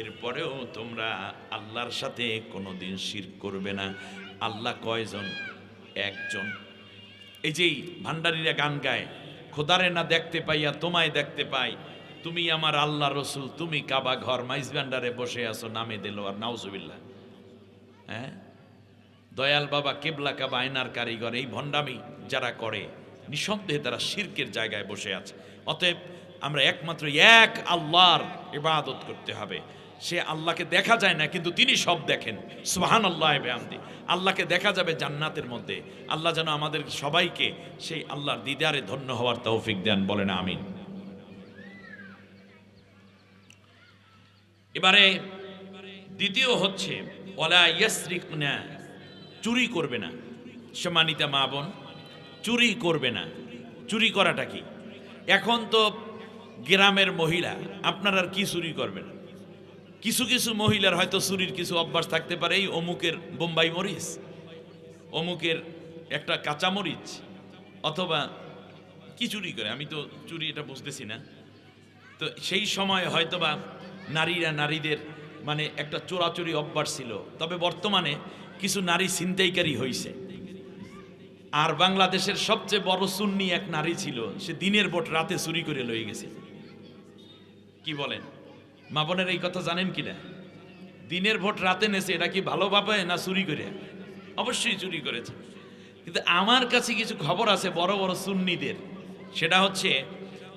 এরপরেও তোমরা আল্লাহর সাথে কোনোদিন শিরক করবে না। আল্লাহ কয়জন? একজন। এই যেই ভান্ডারীরা গান গায়, খোদারে না দেখতে পাইয়া তোমায় দেখতে পাই, তুমি আমার আল্লাহ রসুল, তুমি কাবা ঘর, মাইজ ভান্ডারে বসে আছো নামে দিল আর নাউজুবিল্লাহ। হ্যাঁ, দয়াল বাবা, কেবলা কাবা, আয়নার কারিগর, এই ভণ্ডামি যারা করে নিঃসন্দেহে তারা শিরকের জায়গায় বসে আছে। অতএব আমরা একমাত্র এক আল্লাহর ইবাদত করতে হবে। সে আল্লাহকে দেখা যায় না কিন্তু তিনি সব দেখেন। সুবহানাল্লাহ বিহামদি। আল্লাহকে দেখা যাবে জান্নাতের মধ্যে। আল্লাহ যেন আমাদের সবাইকে সেই আল্লাহর দিদারে ধন্য হওয়ার তৌফিক দেন, বলেন আমিন। এবারে দ্বিতীয় হচ্ছে ওয়ালা ইয়াসরিকনা, চুরি করবে না। সম্মানিতা মা বোন, চুরি করবে না। চুরি করাটা কি? এখন তো গ্রামের মহিলা, আপনার আর কি চুরি করবেন? কিছু কিছু মহিলার হয়তো চুরির কিছু অভ্যাস থাকতে পারে, এই অমুকের বোম্বাই মরিচ, অমুকের একটা কাঁচা মরিচ, অথবা কি চুরি করে আমি তো চুরি এটা বুঝতেছি না। তো সেই সময় হয়তোবা নারীরা নারীদের মানে একটা চোরাচুরি অভ্যাস ছিল, তবে বর্তমানে কিছু নারী ছিনতাইকারী হয়েছে। আর বাংলাদেশের সবচেয়ে বড় সুন্নি এক নারী ছিল, সে দিনের ভোট রাতে চুরি করে লয়ে গেছে। কি বলেন মা বোনের, এই কথা জানেন কিনা? দিনের ভোট রাতে নেছে, এটা কি ভালোভাবে না চুরি করে? অবশ্যই চুরি করেছে। কিন্তু আমার কাছে কিছু খবর আছে বড় বড় সুন্নিদের, সেটা হচ্ছে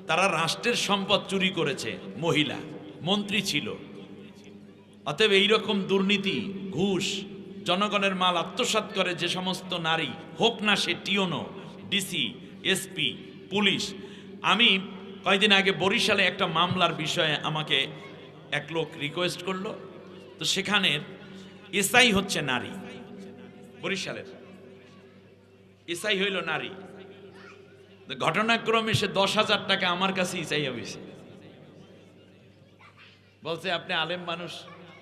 তারা রাষ্ট্রের সম্পদ চুরি করেছে। মহিলা মন্ত্রী ছিল। অতএব এইরকম দুর্নীতি, ঘুষ, জনগণের মাল আত্মসাৎ করে যে সমস্ত নারী, হোক না সে টিওনো, ডিসি, এসপি, পুলিশ। আমি কয়েকদিন আগে বরিশালে একটা মামলার বিষয়ে আমাকে এক লোক রিকোয়েস্ট করলো, তো সেখানে এসআই হচ্ছে নারী, বরিশালের এসআই হইল নারী। ঘটনাক্রমে সে 10,000 টাকা আমার কাছেই চাইয়া হয়েছে। বলছে, আপনি আলেম মানুষ,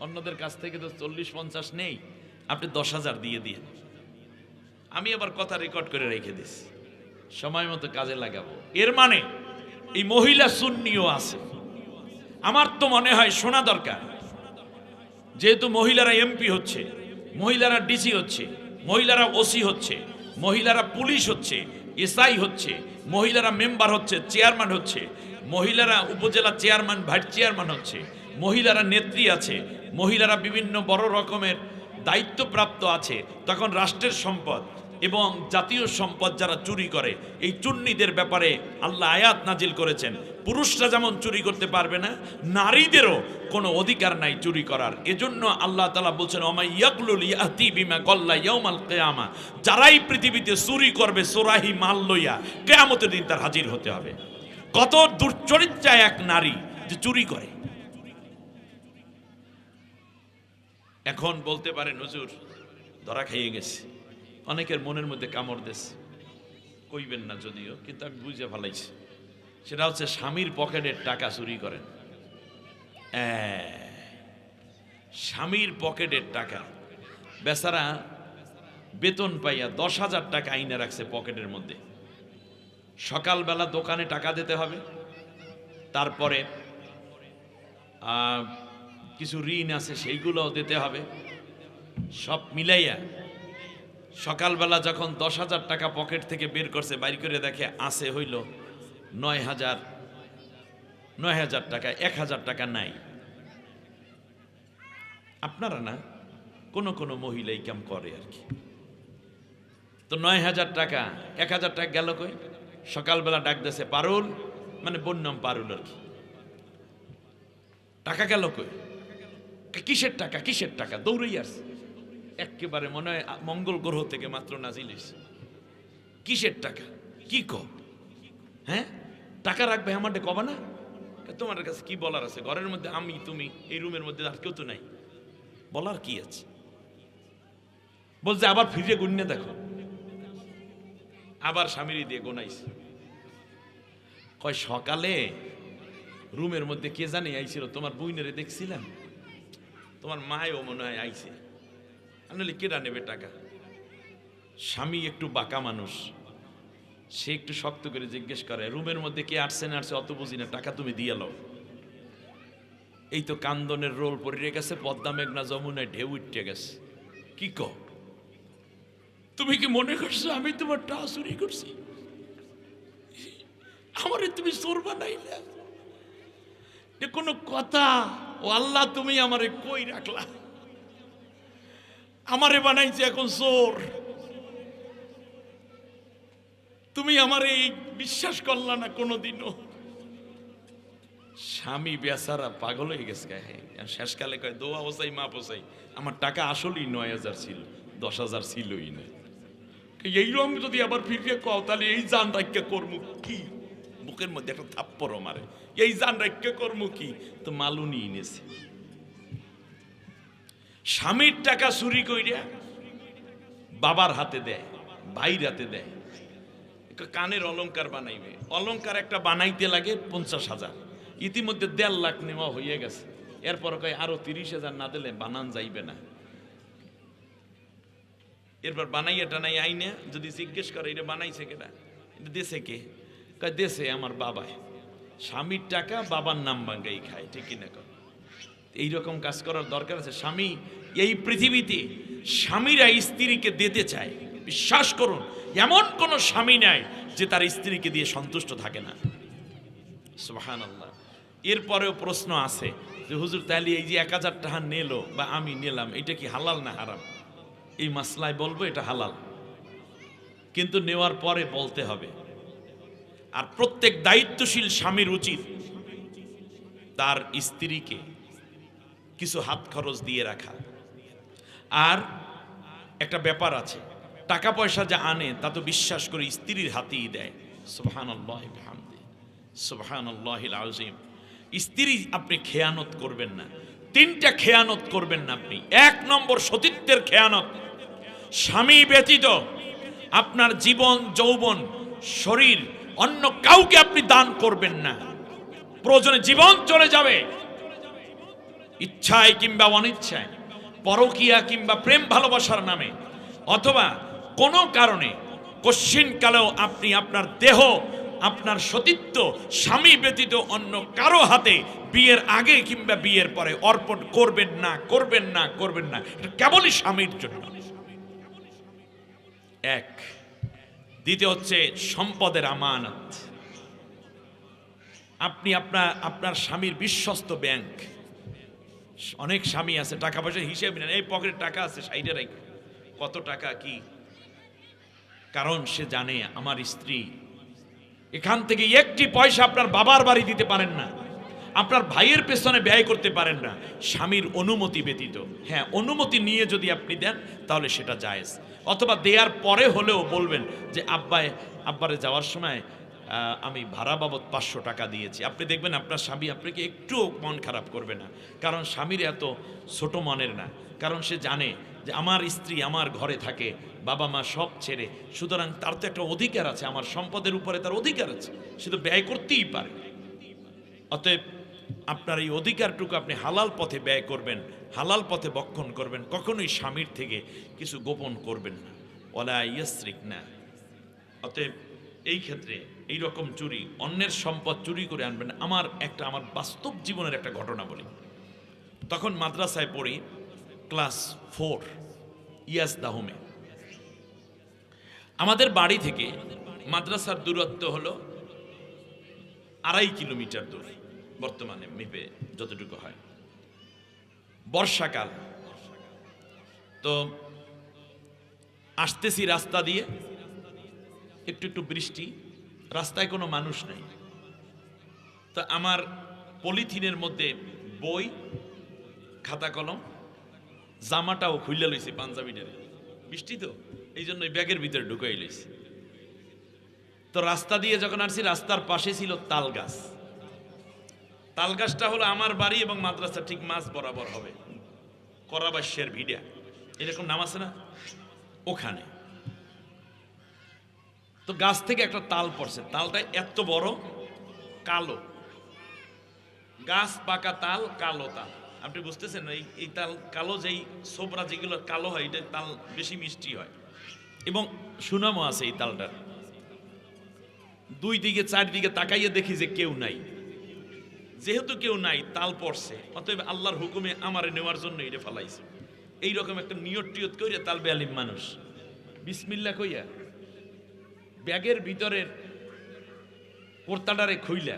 অন্যদের কাছ থেকে তো 40-50 নেই, আপনি 10,000 দিয়ে দিয়ে। আমি আবার কথা রেকর্ড করে রেখে দিছি, সময় মতো কাজে লাগাবো। এর মানে এই মহিলা সুন্নিও আছে। আমার তো মনে হয় শোনা দরকার, যেহেতু মহিলারা এমপি হচ্ছে, মহিলারা ডিসি হচ্ছে, মহিলারা ওসি হচ্ছে, মহিলারা পুলিশ হচ্ছে, এসআই হচ্ছে, মহিলারা মেম্বার হচ্ছে, চেয়ারম্যান হচ্ছে, মহিলারা উপজেলা চেয়ারম্যান, ভাইস চেয়ারম্যান হচ্ছে, মহিলারা নেত্রী আছে, মহিলারা বিভিন্ন বড় রকমের দায়িত্বপ্রাপ্ত আছে। তখন রাষ্ট্রের সম্পদ এবং জাতীয় সম্পদ যারা চুরি করে, এই চুন্নিদের ব্যাপারে আল্লাহ আয়াত নাজিল করেছেন, পুরুষরা যেমন চুরি করতে পারবে না, নারীদেরও কোনো অধিকার নাই চুরি করার। এজন্য আল্লাহ তাআলা বলছেন, ওমা ইয়াকলুল ইয়াতি বিমা গল্লা ইয়াউমাল কিয়ামা, যারাই পৃথিবীতে চুরি করবে সোরাহি মাল লইয়া, কিয়ামতের দিন তার হাজির হতে হবে। কত দুর্চরিত্রা এক নারী যে চুরি করে। এখন বলতে পারেন, হুজুর ধরা খাইয়ে গেছে, অনেকের মনের মধ্যে কামড় দিয়েছে, কইবেন না যদিও, কিন্তু আমি বুঝে ফেলাইছি। সেটা হচ্ছে স্বামীর পকেটের টাকা চুরি করেন। স্বামীর পকেটের টাকা, বেচারা বেতন পাইয়া 10,000 টাকা আইনে রাখছে পকেটের মধ্যে। সকালবেলা দোকানে টাকা দিতে হবে, তারপরে কিছু ঋণ আছে সেইগুলোও দিতে হবে, সব মিলাইয়া সকালবেলা যখন 10,000 টাকা পকেট থেকে বের করছে, বাইর করে দেখে আছে হইল 9,000 টাকা, 1,000 টাকা নাই। আপনারা না কোন মহিলা এই কাম করে আর কি। তো 9,000 টাকা, 1,000 টাকা গেল কই? সকালবেলা ডাক দিয়েছে পারুল, মানে বোন নাম পারুল আর কি। টাকা গেল কই? কিসের টাকা, কিসের টাকা? দৌড়েই আসছে, একেবারে মনে হয় মঙ্গল গ্রহ থেকে মাত্র নাজিল হইছে। কিসের টাকা? কি কো? হ্যাঁ, টাকা রাখবে আমার কবা না? তোমার কাছে কি বলার আছে? ঘরের মধ্যে আমি, তুমি, এই রুমের মধ্যে আর কেউ তো নাই, বলার কি আছে? বলছে আবার ফিরে গুণে দেখো। আবার স্বামীরই দিয়ে গোনাইছে। কয় সকালে রুমের মধ্যে কে জানে আইছিল, তোমার বইনেরে দেখছিলাম, তোমার মায়ও মনে হয় আইছে। আমি কেডা নেবে টাকা? স্বামী একটু বাঁকা মানুষ, সে একটু শক্ত করে জিজ্ঞেস করে, রুমের মধ্যে কে আসছে না আসছে অত বুঝি না, টাকা তুমি দিয়ে লও। এই তো কান্দনের রোল পড়ে গেছে, পদ্মা মেঘনা যমুনায় ঢেউ উঠে গেছে। কি কো? তুমি কি মনে করছো আমি তোমার টাকা চুরি করছি? আমারে তুমি চোর বানাইলা? এ কোনো কথা? ও আল্লাহ, তুমি আমারে কই রাখলা? আমারে বানাইছে এখন চোর। তুমি আমারে এই বিশ্বাস করলা না কোনোদিনও। স্বামী বেচারা পাগল হয়ে গেছে। শেষকালে কয় দোয়া বসাই মা বসাই, আমার টাকা আসলেই 9,000 ছিল, 10,000 ছিলই না। এইরকম যদি আবার ফিরে কও তাহলে এই জান রাখা কর্ম কি? বুকের মধ্যে একটা থাপ্পড় মারে, এই জান রাখা কর্ম কি? তো মালুনি এনেছে। স্বামীর টাকা চুরি কইরা বাবার হাতে দেয়, ভাইয়ের হাতে দেয়। কানের অলংকার বানাইবে, অলংকার একটা বানাইতে লাগে 50,000, ইতিমধ্যে 1.5 লাখ নেওয়া হয়ে গেছে। এরপর কয় আরো 30,000 না দিলে বানান যাইবে না। এরপর বানাইয়া টানাই আইনে যদি জিজ্ঞেস করে এটা বানাইছে কেটা, এটা দেশে কে? কয় দেশে আমার বাবায়। স্বামীর টাকা বাবার নাম ভাঙ্গাই খায়, ঠিক কিনা? এইরকম কাজ করার দরকার আছে? স্বামী, এই পৃথিবীতে স্বামীরা স্ত্রীকে দিতে চায়, বিশ্বাস করুন এমন কোন স্বামী নাই যে তার স্ত্রীকে দিয়ে সন্তুষ্ট থাকে না। সুবহানাল্লাহ। এরপরেও প্রশ্ন আছে যে হুজুর তাহলে এই যে 1,000 টাকা নিল বা আমি নিলাম, এটা কি হালাল না হারাম? এই মাসলায় বলবো এটা হালাল, কিন্তু নেওয়ার পরে বলতে হবে। আর প্রত্যেক দায়িত্বশীল স্বামীর উচিত তার স্ত্রীকে কিছু হাত খরচ দিয়ে রাখা। আর একটা ব্যাপার আছে, টাকা পয়সা যা আনে তা তো বিশ্বাস করে স্ত্রীর হাতেই দেয়। সুবহানাল্লাহি বিহামদিহি, সুবহানাল্লাহিল আযীম। স্ত্রী আপনি খেয়ানত করবেন না। 3টা খেয়ানত করবেন না আপনি। 1 নম্বর সতীত্বের খেয়ানত। স্বামী ব্যতীত আপনার জীবন, যৌবন, শরীর অন্য কাউকে আপনি দান করবেন না। প্রয়োজনে জীবন চলে যাবে, ইচ্ছায় কিংবা অনিচ্ছায়, পরকীয়া কিংবা প্রেম ভালোবাসার নামে, অথবা কোনো কারণে কশ্চিনকালেও আপনি আপনার দেহ, আপনার সতীত্ব স্বামী ব্যতীত অন্য কারো হাতে বিয়ের আগে কিংবা বিয়ের পরে অর্পণ করবেন না, করবেন না, করবেন না। এটা কেবলই স্বামীর জন্য। 1। দ্বিতীয় হচ্ছে সম্পদের আমানত। আপনি আপনার স্বামীর বিশ্বস্ত ব্যাংক। অনেক স্বামী আছে টাকা পয়সা হিসেব নেন, এই পকেটে টাকা আছে সাইডে রাখো, কত টাকা কি? কারণ সে জানে আমার স্ত্রী এখান থেকে একটি পয়সা আপনার বাবার বাড়ি দিতে পারেন না, আপনার ভাইয়ের পেছনে ব্যয় করতে পারেন না স্বামীর অনুমতি ব্যতীত। হ্যাঁ, অনুমতি নিয়ে যদি আপনি দেন তাহলে সেটা জায়েজ, অথবা দেওয়ার পরে হলেও বলবেন যে আব্বারে যাওয়ার সময় আমি ভাড়া বাবদ 500 টাকা দিয়েছি। আপনি দেখবেন আপনার স্বামী আপনাকে একটুও মন খারাপ করবে না, কারণ স্বামীর এত ছোট মনের না, কারণ সে জানে যে আমার স্ত্রী আমার ঘরে থাকে, বাবা মা সব ছেড়ে, সুতরাং তার তো একটা অধিকার আছে, আমার সম্পদের উপরে তার অধিকার আছে, সে তো ব্যয় করতেই পারে। অতএব আপনার এই অধিকারটুকু আপনি হালাল পথে ব্যয় করবেন, হালাল পথে বক্ষণ করবেন, কখনোই স্বামীর থেকে কিছু গোপন করবেন না, ওয়ালা ইয়াসরিক না। অতএব এই ক্ষেত্রে এই রকম চুরি, অন্যের সম্পদ চুরি করে আনবেন না। আমার বাস্তব জীবনের একটা ঘটনা বলি। তখন মাদ্রাসায় পড়ি, ক্লাস 4, ইয়াজদাহুমে। আমাদের বাড়ি থেকে মাদ্রাসার দূরত্ব হলো 2.5 কিলোমিটার দূর, বর্তমানে মেপে যতটুকু হয়। বর্ষাকাল তো আসতেছি রাস্তা দিয়ে, একটু একটু বৃষ্টি, রাস্তায় কোনো মানুষ নেই। তো আমার পলিথিনের মধ্যে বই, খাতা কলম, জামাটাও খুলে লইছি, পাঞ্জাবিটারে, বৃষ্টি তো এই জন্য ব্যাগের ভিতরে ঢুকাই লইছি। তো রাস্তা দিয়ে যখন আসছি, রাস্তার পাশে ছিল তাল গাছ। তাল গাছটা হলো আমার বাড়ি এবং মাদ্রাসা ঠিক মাঝ বরাবর হবে, করাবাসের ভিড়া এরকম নাম আছে না, ওখানে। তো গাছ থেকে একটা তাল পড়ছে, তালটা এত বড়, কালো গাছ, পাকা তাল, কালো তাল। আপনি বুঝতেছেন এই তাল কালো, যেই সোবরা যেগুলো কালো হয়, এটা তাল বেশি মিষ্টি হয় এবং সুনামও আছে এই তালটার। দুই দিকে চারদিকে তাকাইয়ে দেখি যে কেউ নাই। যেহেতু কেউ নাই, তাল পড়ছে, অতএব আল্লাহর হুকুমে আমারে নেওয়ার জন্য এটা ফালাইছে। এইরকম একটা নিয়ত টিয়ত কইরা তালবে আলিম মানুষ বিসমিল্লাহ কইয়া ব্যাগের ভিতরের কোর্তাডারে খুইলা,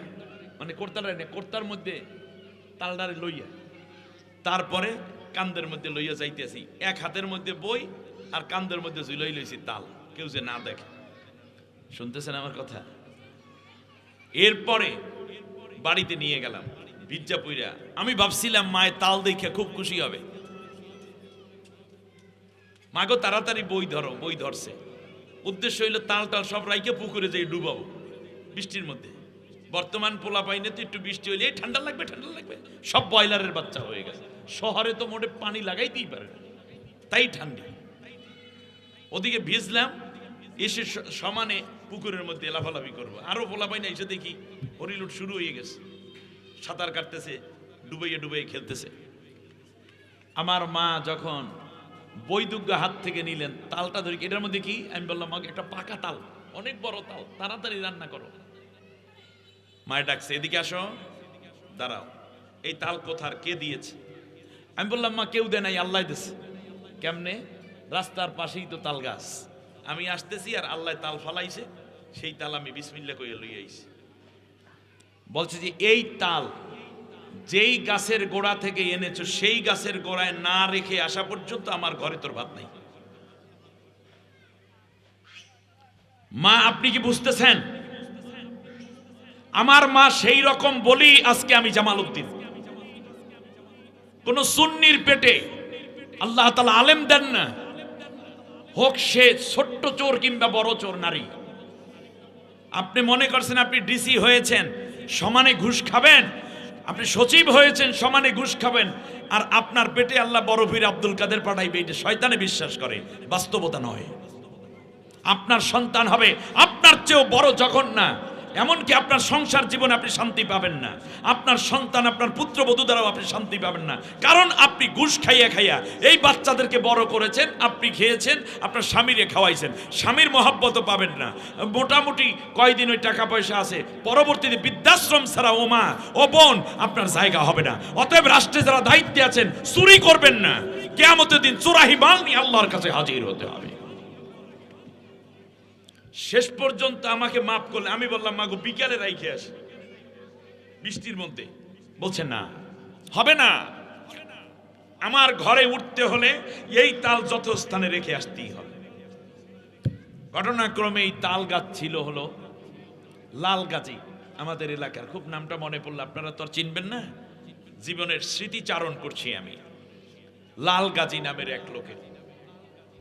মানে কোর্তাডারে না, কোর্তার মধ্যে তালডারে লইয়া, তারপরে কান্দের মধ্যে লইয়া যাইতেছি। এক হাতের মধ্যে বই আর কান্দের মধ্যে ঝুলাই লইছি তাল, কেউ যে না দেখে। শুনতেছেন আমার কথা? এরপরে বাড়িতে নিয়ে গেলাম ভিজা পুইরা। আমি ভাবছিলাম মায়ের তাল দেখে খুব খুশি হবে, মাগো তাড়াতাড়ি বই ধরো। বই ধরছে, উদ্দেশ্য হইলো তাল টাল সব রাইকে পুকুরে যাই ডুবাবো বৃষ্টির মধ্যে। বর্তমান পোলা পাইনে তো একটু বৃষ্টি হইলে ঠান্ডা লাগবে, ঠান্ডা লাগবে, সব বয়লারের বাচ্চা হয়ে গেছে। শহরে তো মোটে পানি লাগাইতেই পারে না, তাই ঠান্ডা। ওদিকে ভিজলাম, এসে সমানে পুকুরের মধ্যে লাফালাফি করবো। আরো পোলা পাইনা এসে দেখি হরিলুট শুরু হয়ে গেছে, সাঁতার কাটতেছে, ডুবাইয়ে ডুবাইয়ে খেলতেছে। আমার মা যখন বৈদুগ্য হাত থেকে নিলেন, তালটা ধরি, এটার মধ্যে কি? আমি বললাম মাকে একটা পাকা তাল, অনেক বড় তাল, তাড়াতাড়ি রান্না করো। মায়ের ডাকছে, এদিকে আসো, দাঁড়াও, এই তাল কোথার, কে দিয়েছে? আমি বললাম মা কেউ দেয় নাই, আল্লাহ দিয়েছে। কেমনে? রাস্তার পাশেই তো তাল গাছ, আমি আসতেছি আর আল্লাহ তাল ফালাইছে, সেই তাল আমি বিসমিল্লাহ কইয়া লইয়া আইছি। বলছে যে এই তাল যেই গাছের গোড়া থেকে এনেছো, সেই গাছের গোড়ায় না রেখে আসা পর্যন্ত আমার ঘরে তোর ভাত নাই। মা আপনি কি বুঝতেছেন? আমার মা সেই রকম বলি আজকে আমি জামাল উদ্দিন। কোন সুন্নির পেটে আল্লাহ তাআলা আলেম দেন না, হোক সে ছোট্ট চোর কিংবা বড় চোর নারী। আপনি মনে করছেন আপনি ডিসি হয়েছেন সমানে ঘুষ খাবেন, আপনি সচিব হয়েছেন সমানে ঘুষ খাবেন, আর আপনার পেটে আল্লাহ বড় পীর আব্দুল কাদের পাঠাইবে, এটা শয়তানে বিশ্বাস করে, বাস্তবতা নয়। আপনার সন্তান হবে আপনার চেয়েও বড় জঘন্য, এমনকি আপনার সংসার জীবনে আপনি শান্তি পাবেন না, আপনার সন্তান আপনার পুত্রবধূ দ্বারাও আপনি শান্তি পাবেন না। কারণ আপনি ঘুষ খাইয়া খাইয়া এই বাচ্চাদেরকে বড় করেছেন, আপনি খেয়েছেন, আপনার স্বামীরে খাওয়াইছেন, স্বামীর মহব্বতও পাবেন না। মোটামুটি কয়দিন ওই টাকা পয়সা আছে, পরবর্তীতে বৃদ্ধাশ্রম ছাড়া ও মা ও বোন আপনার জায়গা হবে না। অতএব রাষ্ট্রে যারা দায়িত্বে আছেন চুরি করবেন না, কিয়ামতের দিন চোরাহি মাল নিয়ে আল্লাহর কাছে হাজির হতে হবে। শেষ পর্যন্ত আমাকে মাফ করলে, আমি বললাম মাগো বিকালে রাইখে আসি বৃষ্টির মধ্যে। বলছে না, হবে না, আমার ঘরে উঠতে হলে এই তাল যত স্থানে রেখে আসতেই হবে। ঘটনাক্রমে এই তাল গাছ ছিল হলো লালগাজী, আমাদের এলাকার, খুব নামটা মনে পড়লো, আপনারা তো আর চিনবেন না, জীবনের স্মৃতিচারণ করছি আমি। লালগাজী নামের এক লোকের,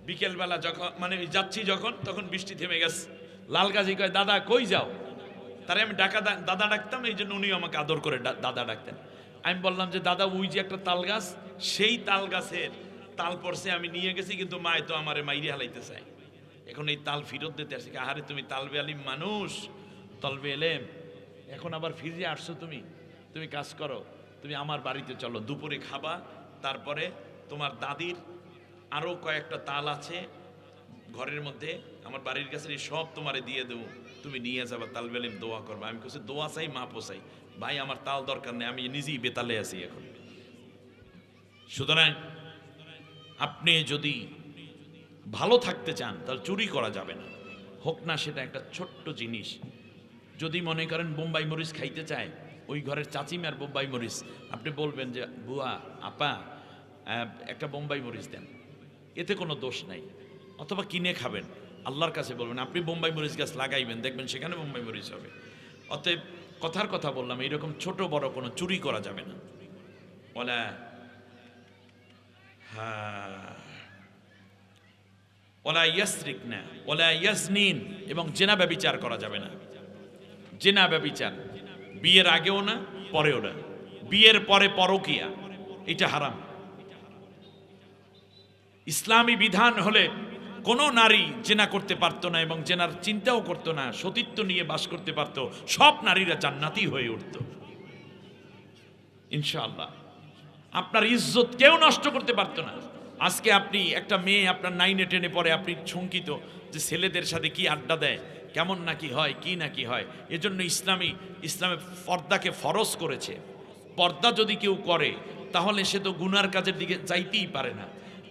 বিকেলবেলা যখন মানে যাচ্ছি যখন, তখন বৃষ্টি থেমে গেছে। লালগাজী কয় দাদা কই যাও? তারে আমি দাদা ডাকতাম, এই জন্য উনিও আমাকে আদর করে দাদা ডাকতেন। আমি বললাম যে দাদা ওই যে একটা তাল গাছ, সেই তাল গাছের তাল পড়ছে, আমি নিয়ে গেছি, কিন্তু মায় তো আমারে মাইরে হালাইতে চায়, এখন এই তাল ফিরত দিতে আসছে। আহারে তুমি তালবে আলিম মানুষ, তলবে এলেম, এখন আবার ফিরে আসছো, তুমি কাজ করো, তুমি আমার বাড়িতে চলো, দুপুরে খাবা, তারপরে তোমার দাদির আরো কয়েকটা তাল আছে ঘরের মধ্যে, আমার বাড়ির কাছে সব তোমারে দিয়ে দেবো, তুমি নিয়ে যাবা, তালবে আলিম দোয়া করবা। আমি কাছে দোয়া চাই, মা পোসাই, ভাই আমার তাল দরকার নেই, আমি নিজেই বেতালে আছি এখন। সুতরাং আপনি যদি ভালো থাকতে চান তাহলে চুরি করা যাবে না, হোক না সেটা একটা ছোট্ট জিনিস। যদি মনে করেন বোম্বাই মরিচ খাইতে চায়, ওই ঘরের চাচিমার বোম্বাই মরিচ, আপনি বলবেন যে বুয়া আপা একটা বোম্বাই মরিচ দেন, এতে কোনো দোষ নাই। অথবা কিনে খাবেন, আল্লাহর কাছে বলবেন আপনি বোম্বাই মরিচ গাছ লাগাইবেন, দেখবেন সেখানে বোম্বাই মরিচ হবে। অতএব কথার কথা বললাম, এইরকম ছোট বড় কোনো চুরি করা যাবে না। ওলা ওলা ইয়াসরিক না ওলা ইয়াসনিন, এবং জেনা ব্যভিচার করা যাবে না। জেনা ব্যভিচার বিয়ের আগেও না পরেও না, বিয়ের পরে পরকিয়া, এটা হারাম। ইসলামী বিধান হলে কোনো নারী জেনা করতে পারতো না এবং জেনার চিন্তাও করতো না, সতীত্ব নিয়ে বাস করতে পারতো, সব নারীরা জান্নাতি হয়ে উঠত ইনশাআল্লাহ। আপনার ইজ্জত কেউ নষ্ট করতে পারতো না। আজকে আপনি একটা মেয়ে আপনার 9-এ 10-এ পড়ে, আপনি শঙ্কিত যে ছেলেদের সাথে কি আড্ডা দেয়, কেমন নাকি হয়, কি নাকি হয়। এজন্য ইসলামে পর্দাকে ফরজ করেছে। পর্দা যদি কেউ করে তাহলে সে তো গুনার কাজের দিকে যাইতেই পারে না,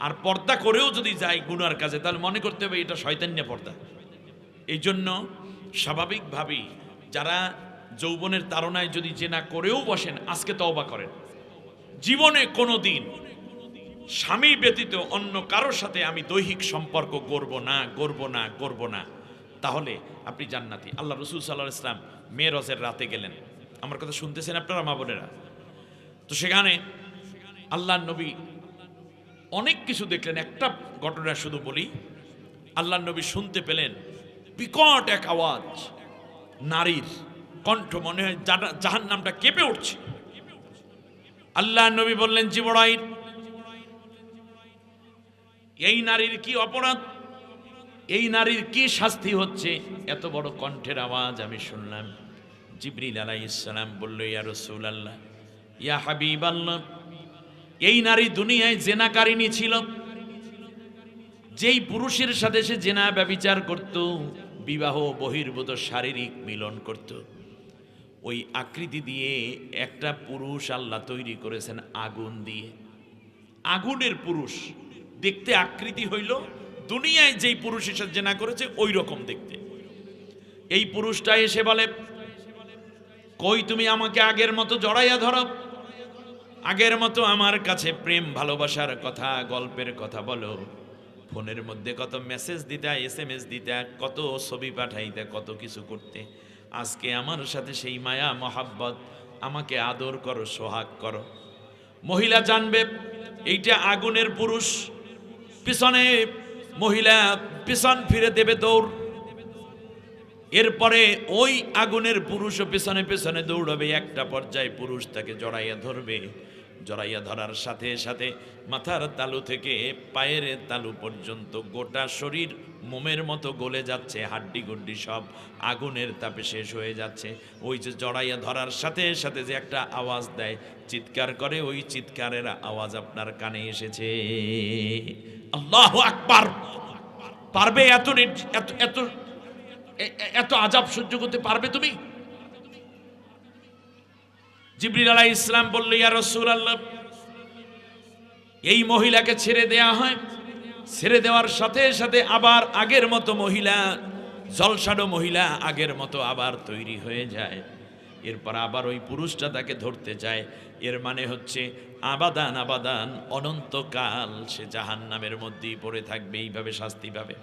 আর পর্দা করেও যদি যায় গুনার কাজে তাহলে মনে করতে হবে এটা শয়তান্যা পর্দা। এই জন্য স্বাভাবিকভাবেই যারা যৌবনের তাড়নায় যদি জেনা করেও বসেন, আজকে তওবা করেন, জীবনে কোনো দিন স্বামী ব্যতীত অন্য কারোর সাথে আমি দৈহিক সম্পর্ক করব না, তাহলে আপনি জান্নাতি। আল্লাহ রসুল সাল্লাল্লাহু আলাইহি ওয়াসাল্লাম মেরাজের রাতে গেলেন, আমার কথা শুনতেছেন আপনারা মা বোনেরা? তো সেখানে আল্লাহর নবী অনেক কিছু দেখলেন। একটা ঘটনা শুধু বলি, আল্লাহর নবী শুনতে পেলেন বিকট এক আওয়াজ, নারীর কণ্ঠ, মনে হয় জাহান্নামটা কেঁপে উঠছে। আল্লাহর নবী বললেন, জিবরাইল, এই নারীর কি অপরাধ, এই নারীর কি শাস্তি হচ্ছে? এত বড় কণ্ঠের আওয়াজ আমি শুনলাম। জিবরিল আলাইহিস সালাম বলল, ইয়া রাসূলুল্লাহ, ইয়া হাবিবাল্লাহ, এই নারী দুনিয়ায় জেনাকারিনী ছিল। যেই পুরুষের সাথে সে জেনা ব্যভিচার করত, বিবাহ বহির্ভূত শারীরিক মিলন করত, ওই আকৃতি দিয়ে একটা পুরুষ আল্লাহ তৈরি করেছেন আগুন দিয়ে। আগুনের পুরুষ দেখতে আকৃতি হইল দুনিয়ায় যেই পুরুষের সাথে জেনা করেছে ওই রকম দেখতে। এই পুরুষটা এসে বলে, কই তুমি আমাকে আগের মতো জড়াইয়া ধরো, আগের মতো আমার কাছে প্রেম ভালোবাসার কথা, গল্পের কথা বলো, ফোনের মধ্যে কত মেসেজ দিতে, SMS দিতে, কত ছবি পাঠাইতে, কত কিছু করতে। আজকে আমার সাথে সেই মায়া মহাব্বত, আমাকে আদর করো, সোহাগ করো। মহিলা জানবে এইটা আগুনের পুরুষ, পিছনে মহিলা পিছন ফিরে দেবে দৌড়। এরপরে ওই আগুনের পুরুষও পেছনে পেছনে দৌড়াবে। একটা পর্যায়ে পুরুষ তাকে জড়াইয়া ধরবে। জড়াইয়া ধরার সাথে সাথে মাথার তালু থেকে পায়ের তালু পর্যন্ত গোটা শরীর মোমের মতো গলে যাচ্ছে, হাড্ডি গুড্ডি সব আগুনের তাপে শেষ হয়ে যাচ্ছে। ওই যে জড়াইয়া ধরার সাথে সাথে যে একটা আওয়াজ দেয়, চিৎকার করে, ওই চিৎকারের আওয়াজ আপনার কানে এসেছে। আল্লাহু আকবার! পারবে এত এত এত এত আযাব সহ্য করতে পারবে তুমি? জিবরিল আলাইহিস সালাম বলল, ইয়া রাসূলুল্লাহ, এই মহিলাকে ছেড়ে দেয়া হয়। ছেড়ে দেওয়ার সাথে সাথে আবার আগের মতো মহিলা, জলসানো মহিলা আগের মতো আবার তৈরি হয়ে যায়। এরপর আবার ওই পুরুষটা তাকে ধরতে চায়। এর মানে হচ্ছে আবাদান আবাদান অনন্তকাল সে জাহান্নামের মধ্যেই পড়ে থাকবে, এইভাবে শাস্তি পাবে।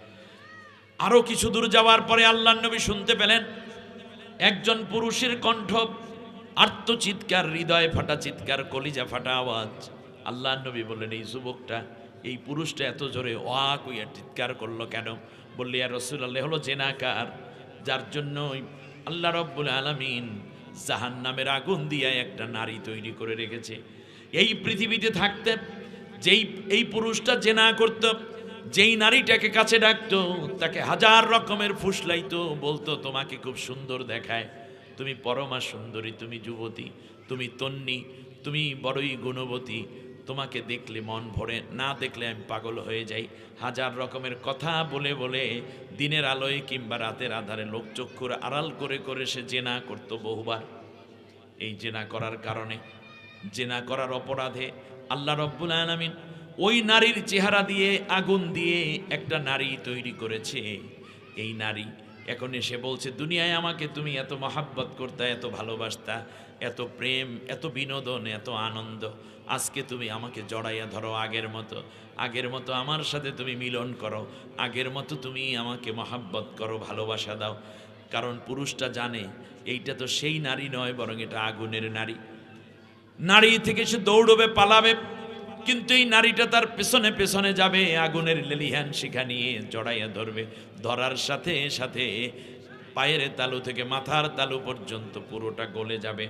আরো কিছু দূর যাওয়ার পরে আল্লাহর নবী শুনতে পেলেন একজন পুরুষের কণ্ঠ, আর্ত চিৎকার, হৃদয় ফাটা চিৎকার, কলিজা ফাটা আওয়াজ। আল্লাহর নবী বললেন, এই যুবকটা, এই পুরুষটা এত জোরে ওয়া কইয়া চিৎকার করলো কেন? বললে, ইয়া রাসূলুল্লাহ, হলো জেনাকার, যার জন্য আল্লাহ রাব্বুল আলামিন জাহান্নামের আগুন দিয়ে একটা নারী তৈরি করে রেখেছে। এই পৃথিবীতে থাকতে যেই এই পুরুষটা জেনা করত, যেই নারীটাকে কাছে ডাকতো, তাকে হাজার রকমের ফুসলাইতো, বলতো তোমাকে খুব সুন্দর দেখায়, তুমি পরমা সুন্দরী, তুমি যুবতী, তুমি তন্নি, তুমি বড়ই গুণবতী, তোমাকে দেখলে মন ভরে, না দেখলে আমি পাগল হয়ে যাই। হাজার রকমের কথা বলে বলে দিনের আলোয় কিংবা রাতের আধারে লোকচক্ষুর আড়াল করে করে সে জেনা করত বহুবার। এই জেনা করার কারণে, জেনা করার অপরাধে আল্লাহ রাব্বুল আলামিন ওই নারীর চেহারা দিয়ে আগুন দিয়ে একটা নারী তৈরি করেছে। এই নারী এখন এসে বলছে, দুনিয়ায় আমাকে তুমি এত মহাব্বত করতা, এত ভালোবাসতা, এত প্রেম, এত বিনোদন, এত আনন্দ, আজকে তুমি আমাকে জড়াইয়া ধরো আগের মতো আমার সাথে তুমি মিলন করো, আগের মতো তুমি আমাকে মহাব্বত করো, ভালোবাসা দাও। কারণ পুরুষটা জানে এইটা তো সেই নারী নয়, বরং এটা আগুনের নারী। নারী থেকে সে দৌড়বে, পালাবে, কিন্তু এই নারীটা তার পেছনে পেছনে যাবে, আগুনের লেলিহান শিখা নিয়ে জড়াইয়া ধরবে। ধরার সাথে সাথে পায়ের তালু থেকে মাথার তালু পর্যন্ত পুরোটা গলে যাবে,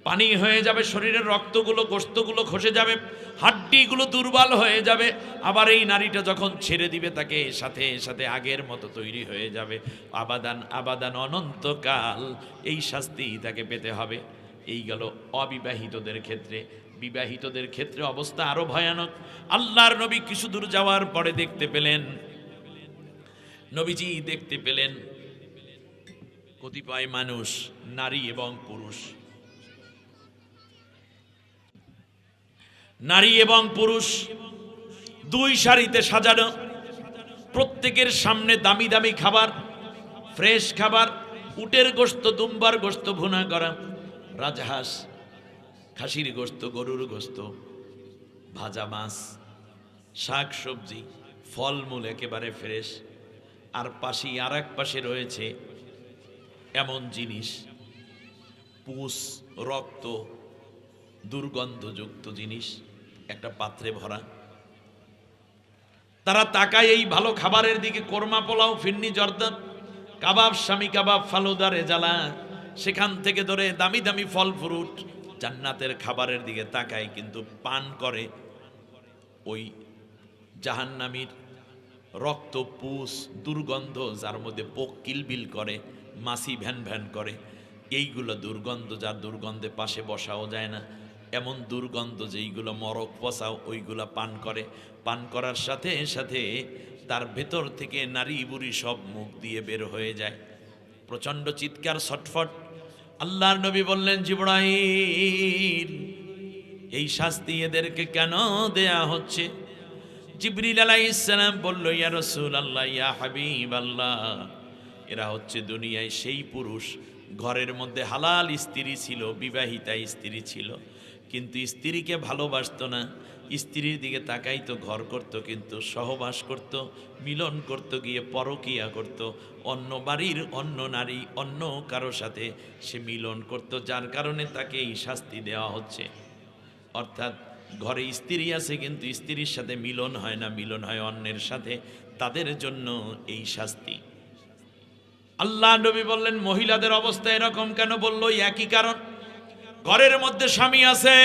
পানি হয়ে যাবে, শরীরের রক্তগুলো গোশতগুলো খসে যাবে, হাড্ডিগুলো দুর্বল হয়ে যাবে। আবার এই নারীটা যখন ছেড়ে দিবে তাকে, সাথে সাথে আগের মতো তৈরি হয়ে যাবে, আবাদান আবাদান, অনন্তকাল এই শাস্তি তাকে পেতে হবে। এই গেল অবিবাহিতদের ক্ষেত্রে। বিবাহিতদের ক্ষেত্রে অবস্থা আরো ভয়ানক। আল্লাহর নবী কিছু দূর যাওয়ার পরে দেখতে পেলেন, নবীজি দেখতে পেলেন কতিপয় মানুষ, নারী এবং পুরুষ, নারী এবং পুরুষ দুই সারিতে সাজানো, প্রত্যেকের সামনে দামি দামি খাবার, ফ্রেশ খাবার, উটের গোশত, দুম্বার গোশত ভুনা করা, রাজহাঁস, খাসির গোশত, গরুর গোশত, ভাজা মাছ, শাক সবজি, ফলমূল একেবারে ফ্রেশ। আর পাশেই আর এক পাশে রয়েছে এমন জিনিস, পুষ, রক্ত, দুর্গন্ধযুক্ত জিনিস একটা পাত্রে ভরা। তারা তাকায় এই ভালো খাবারের দিকে, কোরমা পোলাও, ফিরনি জর্দা, কাবাব, স্বামী কাবাব, ফালুদা, রেজালা, সেখান থেকে ধরে দামি দামি ফল ফ্রুট, জান্নাতের খাবারের দিকে তাকায়, কিন্তু পান করে ওই জাহান্নামীর রক্ত, পুষ, দুর্গন্ধ, যার মধ্যে পোক কিলবিল করে, মাছি ভ্যান ভ্যান করে। এইগুলো দুর্গন্ধ, যার দুর্গন্ধে পাশে বসাও যায় না, এমন দুর্গন্ধ যেইগুলো মরক পচাও, ওইগুলো পান করে। পান করার সাথে সাথে তার ভেতর থেকে নারী বুড়ি সব মুখ দিয়ে বের হয়ে যায়, প্রচণ্ড চিৎকার, ছটফট। আল্লাহর নবী বললেন, জিবরাইল, এই শাস্তি এদেরকে কেন দেয়া হচ্ছে? জিবরিল আলাইহিস সালাম বলল, ইয়া রাসূলুল্লাহ, ইয়া হাবিবাল্লাহ, এরা হচ্ছে দুনিয়ায় সেই পুরুষ, ঘরের মধ্যে হালাল স্ত্রী ছিল, বিবাহিতা স্ত্রী ছিল, কিন্তু স্ত্রীকে ভালোবাসতো না, স্ত্রীর দিকে তাকাইতো, ঘর করত, কিন্তু সহবাস করত, মিলন করত, গিয়ে পরকিয়া করত, অন্য বাড়ির অন্য নারী, অন্য কারো সাথে সে মিলন করত, যার কারণে তাকে এই শাস্তি দেওয়া হচ্ছে। অর্থাৎ ঘরে স্ত্রী আছে কিন্তু স্ত্রীর সাথে মিলন হয় না, মিলন হয় অন্যের সাথে, তাদের জন্য এই শাস্তি। আল্লাহ নবী বললেন, মহিলাদের অবস্থা এরকম কেন? বলল, একই কারণ। ঘরের মধ্যে স্বামী আছে,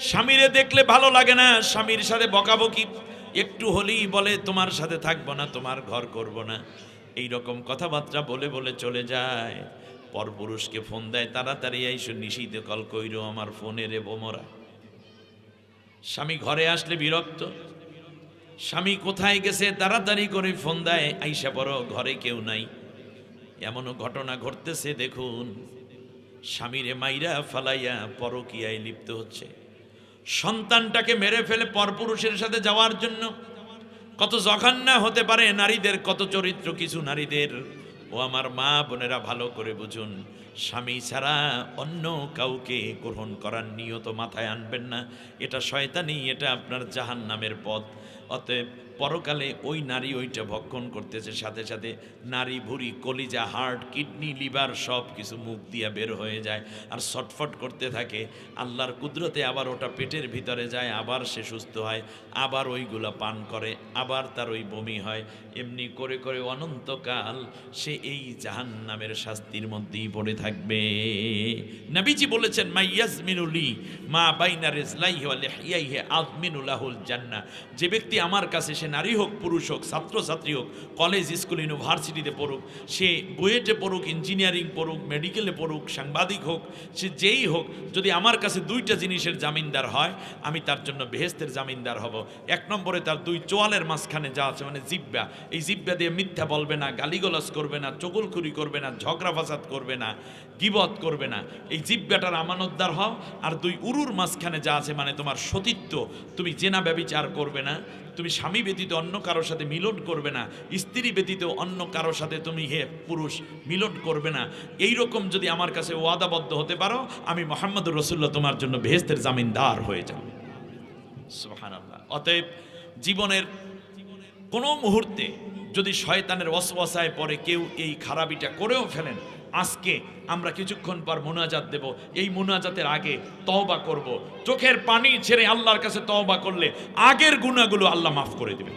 স্বামীরে দেখলে ভালো লাগে না, স্বামীর সাথে বকাবকি, একটু হলেই বলে তোমার সাথে থাকবো না, তোমার ঘর করব না, এই রকম কথাবার্তা বলে বলে চলে যায়। পরপুরুষকে ফোন দেয়, তাড়াতাড়ি আইসো, নিশীতে কল কইরো, আমার ফোনে রে বোমরা। স্বামী ঘরে আসলে বিরক্ত, স্বামী কোথায় গেছে তাড়াতাড়ি করে ফোন দেয়, আইসা পড়ো, ঘরে কেউ নাই। এমনও ঘটনা ঘটতেছে, দেখুন, স্বামীরে মাইরা ফালাইয়া পরকীয়ায় লিপ্ত হচ্ছে, সন্তানটাকে মেরে ফেলে পরপুরুষের সাথে যাওয়ার জন্য। কত জঘন্য হতে পারে নারীদের, কত চরিত্র কিছু নারীদের। ও আমার মা বোনেরা, ভালো করে বুঝুন, স্বামী ছাড়া অন্য কাউকে গ্রহণ করার নিয়ত মাথায় আনবেন না, এটা শয়তানি, এটা আপনার জাহান্নামের পথ। অতএব পরকালে ওই নারী ওইটা ভক্ষণ করতেছে, সাথে সাথে নারী ভুঁড়ি, কলিজা, হার্ট, কিডনি, লিভার সব কিছু মুখ দিয়ে বের হয়ে যায় আর ছটফট করতে থাকে। আল্লাহর কুদরতে আবার ওটা পেটের ভিতরে যায়, আবার সে সুস্থ হয়, আবার ওইগুলা পান করে, আবার তার ওই বমি হয়। এমনি করে করে অনন্তকাল সে এই জাহান্নামের শাস্তির মধ্যেই পড়ে থাকবে। নবীজি বলেছেন, মাইয়াজমিনুলি মা বাইনা রিজলাইহি ওয়া লিহিয়াইহি আযমিনু লাহুল জান্নাহ, যে ব্যক্তি আমার কাছে সে নারী হোক পুরুষ হোক ছাত্রছাত্রী হোক, কলেজ স্কুল ইউনিভার্সিটিতে পড়ুক, সে বুয়েটে পড়ুক, ইঞ্জিনিয়ারিং পড়ুক, মেডিকেলে পড়ুক, সাংবাদিক হোক, সে যেই হোক, যদি আমার কাছে দুইটা জিনিসের জামিনদার হয়, আমি তার জন্য বেহেস্তের জামিনদার হব। এক নম্বরে তার দুই চোয়ালের মাঝখানে যা আছে, মানে জিব্বা, এই জিব্বা দিয়ে মিথ্যা বলবে না, গালিগালাজ করবে না, চগলখুরি করবে না, ঝগড়া ফাসাদ করবে না, গীবত করবে না, এই জিব্বাটার আমানতদার হও। আর দুই উরুর মাঝখানে যা আছে, মানে তোমার সতীত্ব, তুমি জেনা ব্যভিচার করবে না, তুমি স্বামী ব্যতীত অন্য কারোর সাথে মিলন করবে না, স্ত্রী ব্যতীত অন্য কারোর সাথে তুমি হে পুরুষ মিলন করবে না। এই রকম যদি আমার কাছে ওয়াদাবদ্ধ হতে পারো, আমি মুহাম্মদুর রাসূলুল্লাহ তোমার জন্য বেহেশতের জামিনদার হয়ে যাব। সুবহানাল্লাহ। অতএব জীবনের কোনো মুহূর্তে যদি শয়তানের ওয়াসওয়াসায় পড়ে কেউ এই খারাপিটা করেও ফেলেন, আজকে আমরা কিছুক্ষণ পর মুনাজাত দেব, এই মুনাজাতের আগে তওবা করব। চোখের পানি ছেড়ে আল্লাহর কাছে তওবা করলে আগের গুনাহগুলো আল্লাহ মাফ করে দিবেন,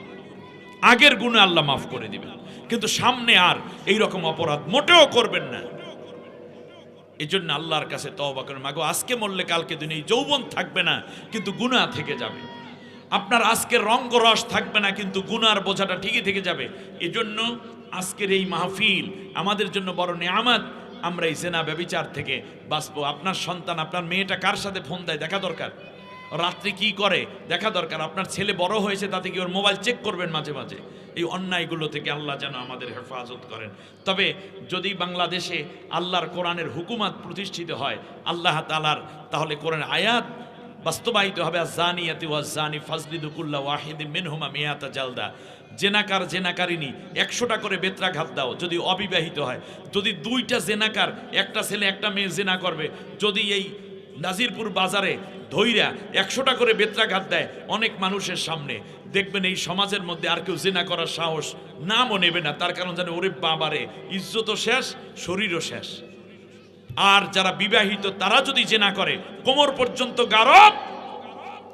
আগের গুনাহ আল্লাহ মাফ করে দিবেন। কিন্তু সামনে আর এই রকম অপরাধ মোটেও করবেন না। এই জন্য আল্লাহর কাছে তওবা করেন। মাগো, আজকে মরলে কালকে দুনিয়ায় যৌবন থাকবে না, কিন্তু গুনাহ থেকে যাবে। আপনার আজকের রঙ্গরস থাকবে না, কিন্তু গুনার বোঝাটা ঠিকই থেকে যাবে। এজন্য আজকের এই মাহফিল আমাদের জন্য বড় নেয়ামত। আমরা এই জেনা ব্যভিচার থেকে বাঁচবো। আপনার সন্তান, আপনার মেয়েটা কার সাথে ফোন দেয় দেখা দরকার, রাত্রি কি করে দেখা দরকার। আপনার ছেলে বড় হয়েছে, তাতে কি ওর মোবাইল চেক করবেন মাঝে মাঝে। এই অন্যায়গুলো থেকে আল্লাহ যেন আমাদের হেফাজত করেন। তবে যদি বাংলাদেশে আল্লাহর কোরআনের হুকুমাত প্রতিষ্ঠিত হয় আল্লাহ তাআলার, তাহলে কোরআনের আয়াত বাস্তবায়িত হবে। আয-যানিয়াতু ওয়াজ-যানি ফাজলিদু কুল্লা ওয়াহিদিন মিনহুমা মিয়াতা জালদা। জেনাকার জেনাকারিনী 100টা করে বেত্রাঘাত দাও যদি অবিবাহিত হয়। যদি দুইটা জেনাকার, একটা ছেলে একটা মেয়ে জেনা করবে, যদি এই নাজিরপুর বাজারে ধইরা 100টা করে বেত্রাঘাত দেয় অনেক মানুষের সামনে, দেখবেন এই সমাজের মধ্যে আর কেউ জেনা করার সাহস নামও নেবে না। তার কারণ জানে, ওরে বাবারে, ইজ্জতও শেষ, শরীরও শেষ। আর যারা বিবাহিত তারা যদি জেনা করে, কোমর পর্যন্ত গারদ,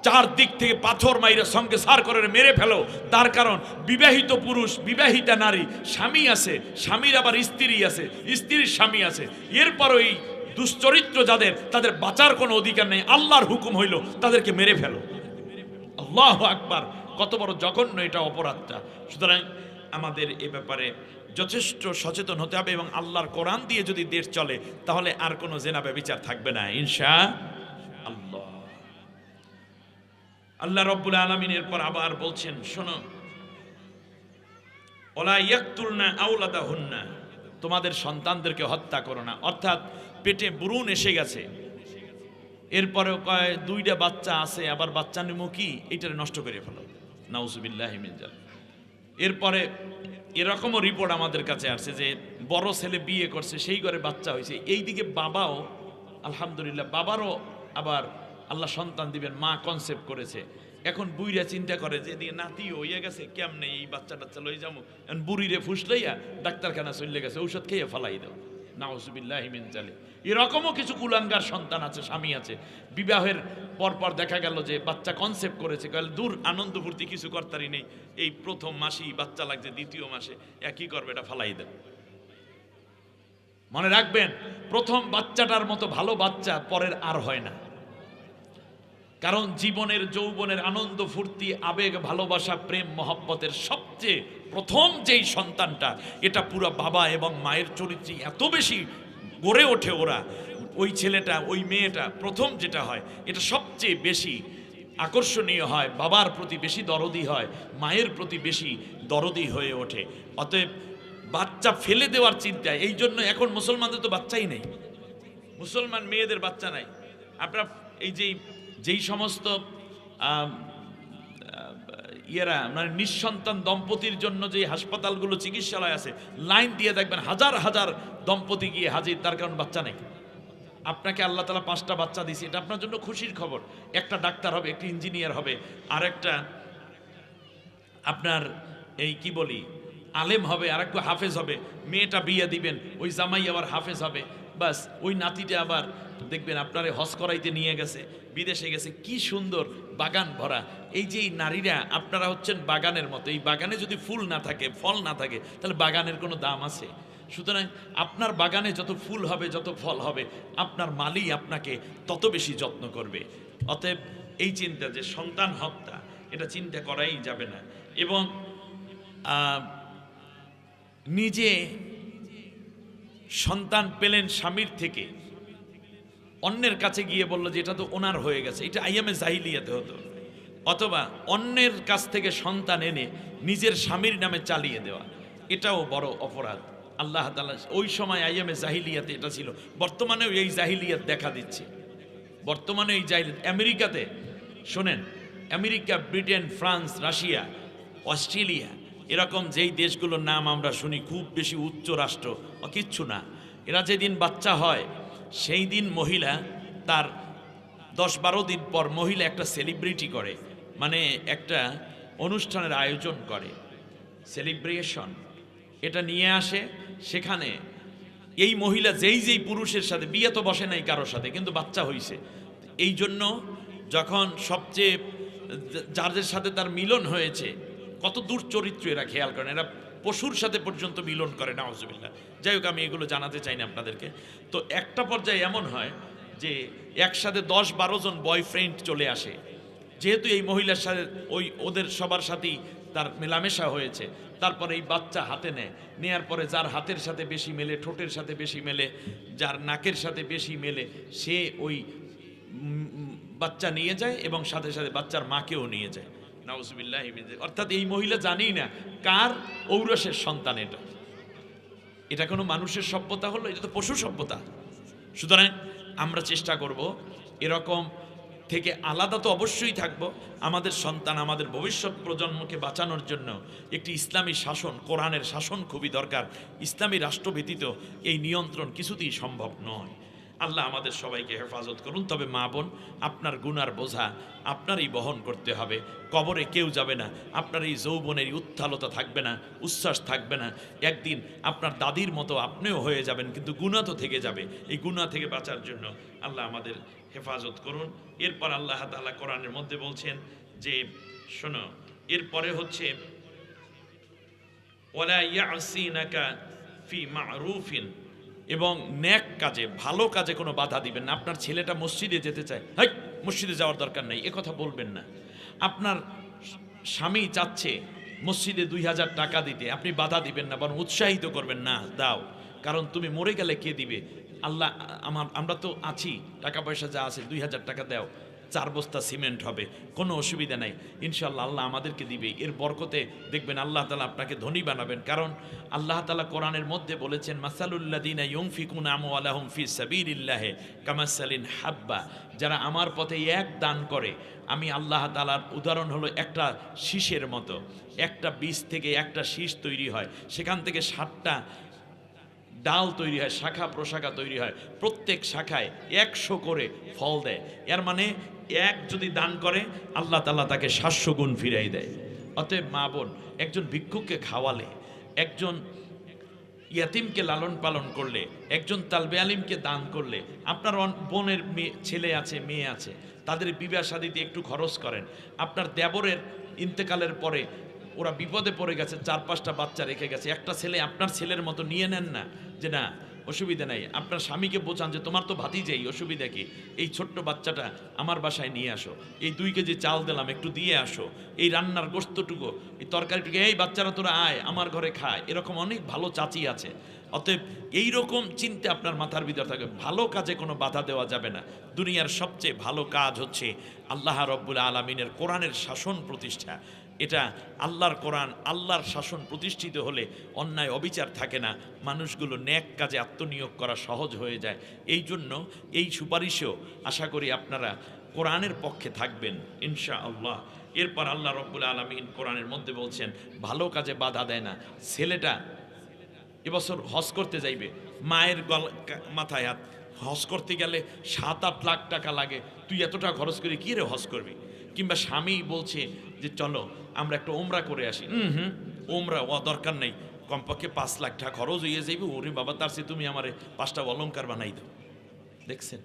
চারদিক থেকে পাথর মাইরা সঙ্গে সার করে মেরে ফেলো। তার কারণ বিবাহিত পুরুষ, বিবাহিতা নারী, স্বামী আছে, স্বামীর আবার স্ত্রী আছে, স্ত্রীর স্বামী আছে। এরপরও এই দুশ্চরিত্র যাদের, তাদের বাঁচার কোনো অধিকার নেই। আল্লাহর হুকুম হইল তাদেরকে মেরে ফেলো। আল্লাহু আকবার, কত বড় জঘন্য এটা অপরাধটা। সুতরাং আমাদের এ ব্যাপারে যথেষ্ট সচেতন হতে হবে, এবং আল্লাহর কোরআন দিয়ে যদি দেশ চলে তাহলে আর কোনো জেনা ব্যভিচার থাকবে না ইনশাআল্লাহ। আল্লাহ রাব্বুল আলামিন এরপর আবার বলছেন, শোনো, ওয়ালা ইয়াকতুলনা আওলাদাহুন্না, তোমাদের সন্তানদেরকে হত্যা করো না। অর্থাৎ পেটে বুরুন এসে গেছে, এরপরেও কয় দুইটা বাচ্চা আছে, আবার বাচ্চা নিমো কি, এইটারে নষ্ট করে ফেলো, নাউজুবিল্লাহি মিন যালিক। এরপরে এরকমও রিপোর্ট আমাদের কাছে আসছে যে বড় ছেলে বিয়ে করছে, সেই ঘরে বাচ্চা হয়েছে। এইদিকে বাবাও আলহামদুলিল্লাহ, বাবারও আবার আল্লাহ সন্তান দিবেন, মা কনসেপ্ট করেছে। এখন বুইরা চিন্তা করে যে এদিকে নাতি হইয়া গেছে, কেমনে এই বাচ্চা টাচ্চা লই যাবো, বুড়িরে ফুসলাইয়া ডাক্তারখানা চলে গেছে, ঔষধ খেয়ে ফালাই দাও, নাউজুবিল্লাহি মিন যালিক। এরকমও কিছু কুলাঙ্গার সন্তান আছে, স্বামী আছে, বিবাহের পরপর দেখা গেল যে বাচ্চা কনসেপ্ট করেছে, দূর আনন্দ ফুর্তি কিছু করতারই নেই, এই প্রথম মাসেই বাচ্চা লাগছে, দ্বিতীয় মাসে একই করবে, এটা ফালাই দেন। মনে রাখবেন, প্রথম বাচ্চাটার মতো ভালো বাচ্চা পরের আর হয় না। কারণ জীবনের যৌবনের আনন্দ ফুর্তি, আবেগ, ভালোবাসা, প্রেম, মহব্বতের সবচেয়ে প্রথম যেই সন্তানটা, এটা পুরো বাবা এবং মায়ের চরিত্রে এত বেশি গড়ে ওঠে ওরা, ওই ছেলেটা ওই মেয়েটা প্রথম যেটা হয়, এটা সবচেয়ে বেশি আকর্ষণীয় হয়, বাবার প্রতি বেশি দরদি হয়, মায়ের প্রতি বেশি দরদি হয়ে ওঠে। অতএব বাচ্চা ফেলে দেওয়ার চিন্তায়, এই জন্য এখন মুসলমানদের তো বাচ্চাই নেই, মুসলমান মেয়েদের বাচ্চা নাই। আপনার এই যেই সমস্ত ইয়েরা মানে নিঃসন্তান দম্পতির জন্য যে হাসপাতালগুলো, চিকিৎসালয় আছে, লাইন দিয়ে দেখবেন হাজার হাজার দম্পতি গিয়ে হাজির, তার কারণ বাচ্চা নেই। আপনাকে আল্লাহ তাআলা 5টা বাচ্চা দিয়েছে, এটা আপনার জন্য খুশির খবর। একটা ডাক্তার হবে, একটা ইঞ্জিনিয়ার হবে, আর একটা আপনার এই কি বলি আলেম হবে, আর একটা হাফেজ হবে। মেয়েটা বিয়ে দিবেন, ওই জামাই আবার হাফেজ হবে, বাস ওই নাতিটা আবার দেখবেন আপনারে হজ করাইতে নিয়ে গেছে, বিদেশে গেছে, কি সুন্দর বাগান ভরা। এই যে এই নারীরা, আপনারা হচ্ছেন বাগানের মতো। এই বাগানে যদি ফুল না থাকে, ফল না থাকে, তাহলে বাগানের কোনো দাম আছে? সুতরাং আপনার বাগানে যত ফুল হবে, যত ফল হবে, আপনার মালিক আপনাকে তত বেশি যত্ন করবে। অতএব এই চিন্তা যে সন্তান হত্যা, এটা চিন্তা করাই যাবে না। এবং নিজে সন্তান পেলেন স্বামীর থেকে, অন্যের কাছে গিয়ে বলল যে এটা তো ওনার হয়ে গেছে, এটা আইয়ামে জাহিলিয়াতে হতো। অথবা অন্যের কাছ থেকে সন্তান এনে নিজের স্বামীর নামে চালিয়ে দেওয়া, এটাও বড় অপরাধ। আল্লাহ তাআলা ওই সময় আইয়ামে জাহিলিয়াতে এটা ছিল। বর্তমানেও এই জাহিলিয়াত দেখা দিচ্ছে। বর্তমানে এই জাহিলিয়াত আমেরিকাতে, শোনেন, America, Britain, France, Russia, Australia, এরকম যেই দেশগুলোর নাম আমরা শুনি খুব বেশি উচ্চ রাষ্ট্র, কিচ্ছু না। এরা যেদিন বাচ্চা হয় সেই দিন মহিলা তার 10-12 দিন পর মহিলা একটা সেলিব্রিটি করে, মানে একটা অনুষ্ঠানের আয়োজন করে, সেলিব্রেশন, এটা নিয়ে আসে। সেখানে এই মহিলা যেই পুরুষের সাথে, বিয়ে তো বসে নাই কারোর সাথে, কিন্তু বাচ্চা হইছে, এই জন্য যখন সবচেয়ে যাদের সাথে তার মিলন হয়েছে, কত দূর চরিত্র এরা, খেয়াল করেন, এরা পশুর সাথে পর্যন্ত মিলন করে, নাউজুবিল্লাহ। যাই হোক, আমি এগুলো জানাতে চাই না আপনাদেরকে। তো একটা পর্যায়ে এমন হয় যে একসাথে 10-12 জন বয়ফ্রেন্ড চলে আসে, যেহেতু এই মহিলার সাথে ওদের সবার সাথেই তার মেলামেশা হয়েছে। তারপরে এই বাচ্চা হাতে নেয়ার পরে যার হাতের সাথে বেশি মেলে, ঠোঁটের সাথে বেশি মেলে, যার নাকের সাথে বেশি মেলে, সে ওই বাচ্চা নিয়ে যায় এবং সাথে সাথে বাচ্চার মাকেও নিয়ে যায়। নাউজুবিল্লাহ। অর্থাৎ এই মহিলা জানেই না কার ঔরসের সন্তান এটা। এটা কোনো মানুষের সভ্যতা হলো? এটা তো পশু সভ্যতা। সুতরাং আমরা চেষ্টা করব এরকম থেকে আলাদা তো অবশ্যই থাকবো। আমাদের সন্তান, আমাদের ভবিষ্যৎ প্রজন্মকে বাঁচানোর জন্য একটি ইসলামী শাসন, কোরআনের শাসন খুবই দরকার। ইসলামী রাষ্ট্র ব্যতীত এই নিয়ন্ত্রণ কিছুতেই সম্ভব নয়। আল্লাহ আমাদের সবাইকে হেফাজত করুন। তবে মা বোন, আপনার গুনার বোঝা আপনারই বহন করতে হবে। কবরে কেউ যাবে না, আপনার এই যৌবনের উত্থালতা থাকবে না, উচ্ছ্বাস থাকবে না। একদিন আপনার দাদির মতো আপনিও হয়ে যাবেন, কিন্তু গুনাহ তো থেকে যাবে। এই গুনাহ থেকে বাঁচার জন্য আল্লাহ আমাদের হেফাজত করুন। এরপর আল্লাহ তাআলা কোরআনের মধ্যে বলছেন যে, শোনো, এরপরে হচ্ছে ওয়ালা ইয়াসিনাকা ফি মা'রুফিন, এবং নেক কাজে, ভালো কাজে কোনো বাধা দিবেন না। আপনার ছেলেটা মসজিদে যেতে চায়, হাই মসজিদে যাওয়ার দরকার নেই, এ কথা বলবেন না। আপনার স্বামী চাচ্ছে মসজিদে 2000 টাকা দিতে, আপনি বাধা দিবেন না, বরং উৎসাহিত করবেন, না দাও, কারণ তুমি মরে গেলে কে দিবে? আল্লাহ, আমরা তো আছি, টাকা পয়সা যা আছে 2000 টাকা দাও, 4 বস্তা সিমেন্ট হবে, কোনো অসুবিধা নাই, ইনশাআল্লাহ আল্লাহ আমাদেরকে দিবে। এর বরকতে দেখবেন আল্লাহ তাআলা আপনাকে ধনী বানাবেন। কারণ আল্লাহ তাআলা কোরআনের মধ্যে বলেছেন, মাসালুল্লাযিনা ইউনফিকুনা আমওয়ালাহুম ফি সাবিলিল্লাহি কামাসালিন হাব্বা, যারা আমার পথে এক দান করে, আমি আল্লাহ তাআলার উদাহরণ হলো একটা শীষের মতো। একটা বীজ থেকে একটা শীষ তৈরি হয়, সেখান থেকে 7টা ডাল তৈরি হয়, শাখা প্রশাখা তৈরি হয়, প্রত্যেক শাখায় 100 করে ফল দেয়। এর মানে এক যদি দান করে, আল্লাহ তাআলা তাকে 700 গুণ ফিরাই দেয়। অতএব মা বোন, একজন ভিক্ষুককে খাওয়ালে, একজন ইয়াতিমকে লালন পালন করলে, একজন তালবে আলিমকে দান করলে, আপনার বোনের ছেলে আছে, মেয়ে আছে, তাদের বিবাহ শাদীতে একটু খরচ করেন। আপনার দেবরের ইন্তেকালের পরে ওরা বিপদে পড়ে গেছে, 4-5টা বাচ্চা রেখে গেছে, একটা ছেলে আপনার ছেলের মতো নিয়ে নেন না, যে না অসুবিধা নাই। আপনার স্বামীকে বোঝান যে তোমার তো ভাতিজাই, অসুবিধা কি, এই ছোট্ট বাচ্চাটা আমার বাসায় নিয়ে আসো, এই 2 কেজি চাল দিলাম, একটু দিয়ে আসো, এই রান্নার গোস্তটুকু, এই তরকারিটুকু, এই বাচ্চারা তোরা আয় আমার ঘরে খায়। এরকম অনেক ভালো চাচি আছে। অতএব এইরকম চিন্তা আপনার মাথার ভিতর থাকে। ভালো কাজে কোনো বাধা দেওয়া যাবে না। দুনিয়ার সবচেয়ে ভালো কাজ হচ্ছে আল্লাহ রব্বুল আলামিনের কোরআনের শাসন প্রতিষ্ঠা। এটা আল্লাহর কোরআন, আল্লাহর শাসন প্রতিষ্ঠিত হলে অন্যায় অবিচার থাকে না, মানুষগুলো নেক কাজে আত্মনিয়োগ করা সহজ হয়ে যায়। এই জন্য এই সুপারিশেও আশা করি আপনারা কোরআনের পক্ষে থাকবেন ইনশাআল্লাহ। এরপর আল্লাহ রব্বুল আলামিন কোরআনের মধ্যে বলছেন, ভালো কাজে বাধা দেয় না। ছেলেটা এবছর হজ করতে যাইবে, মায়ের মাথায় হাত, হজ করতে গেলে 7-8 লাখ টাকা লাগে, তুই এতটা খরচ করে কি রে হজ করবি? কিংবা স্বামী বলছে যে চলো আমরা একটা ওমরা করে আসি, ওমরা দরকার নেই, কমপক্ষে 5 লাখ টাকা খরচ হয়ে যাইবে। ওরে বাবা, তার চেয়ে তুমি আমারে 5টা অলংকার বানাই দাও। দেখছেন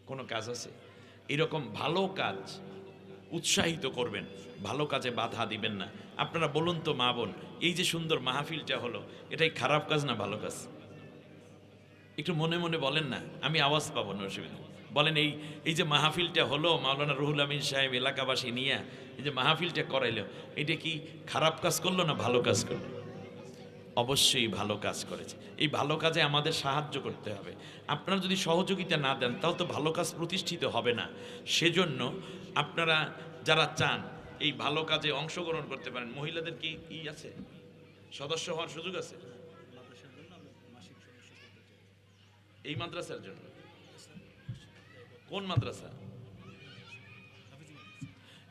কোনো কাজ আছে? এরকম ভালো কাজ উৎসাহিত করবেন, ভালো কাজে বাধা দিবেন না। আপনারা বলুন তো মা বোন, এই যে সুন্দর মাহফিলটা হলো, এটাই খারাপ কাজ না ভালো কাজ? একটু মনে মনে বলেন না, আমি আওয়াজ পাবো না, অসুবিধা নেই। বলেন এই এই যে মাহফিলটা হলো মাওলানা রুহুল আমিন সাহেব এলাকাবাসী নিয়ে এই যে মাহফিলটা করাইলো, এটা কি খারাপ কাজ করলো না ভালো কাজ করলো? অবশ্যই ভালো কাজ করেছে। এই ভালো কাজে আমাদের সাহায্য করতে হবে। আপনারা যদি সহযোগিতা না দেন তাহলে তো ভালো কাজ প্রতিষ্ঠিত হবে না। সেজন্য আপনারা যারা চান এই ভালো কাজে অংশগ্রহণ করতে পারেন। মহিলাদের কি আছে, সদস্য হওয়ার সুযোগ আছে এই মাদ্রাসার জন্য? কোন মাদ্রাসা?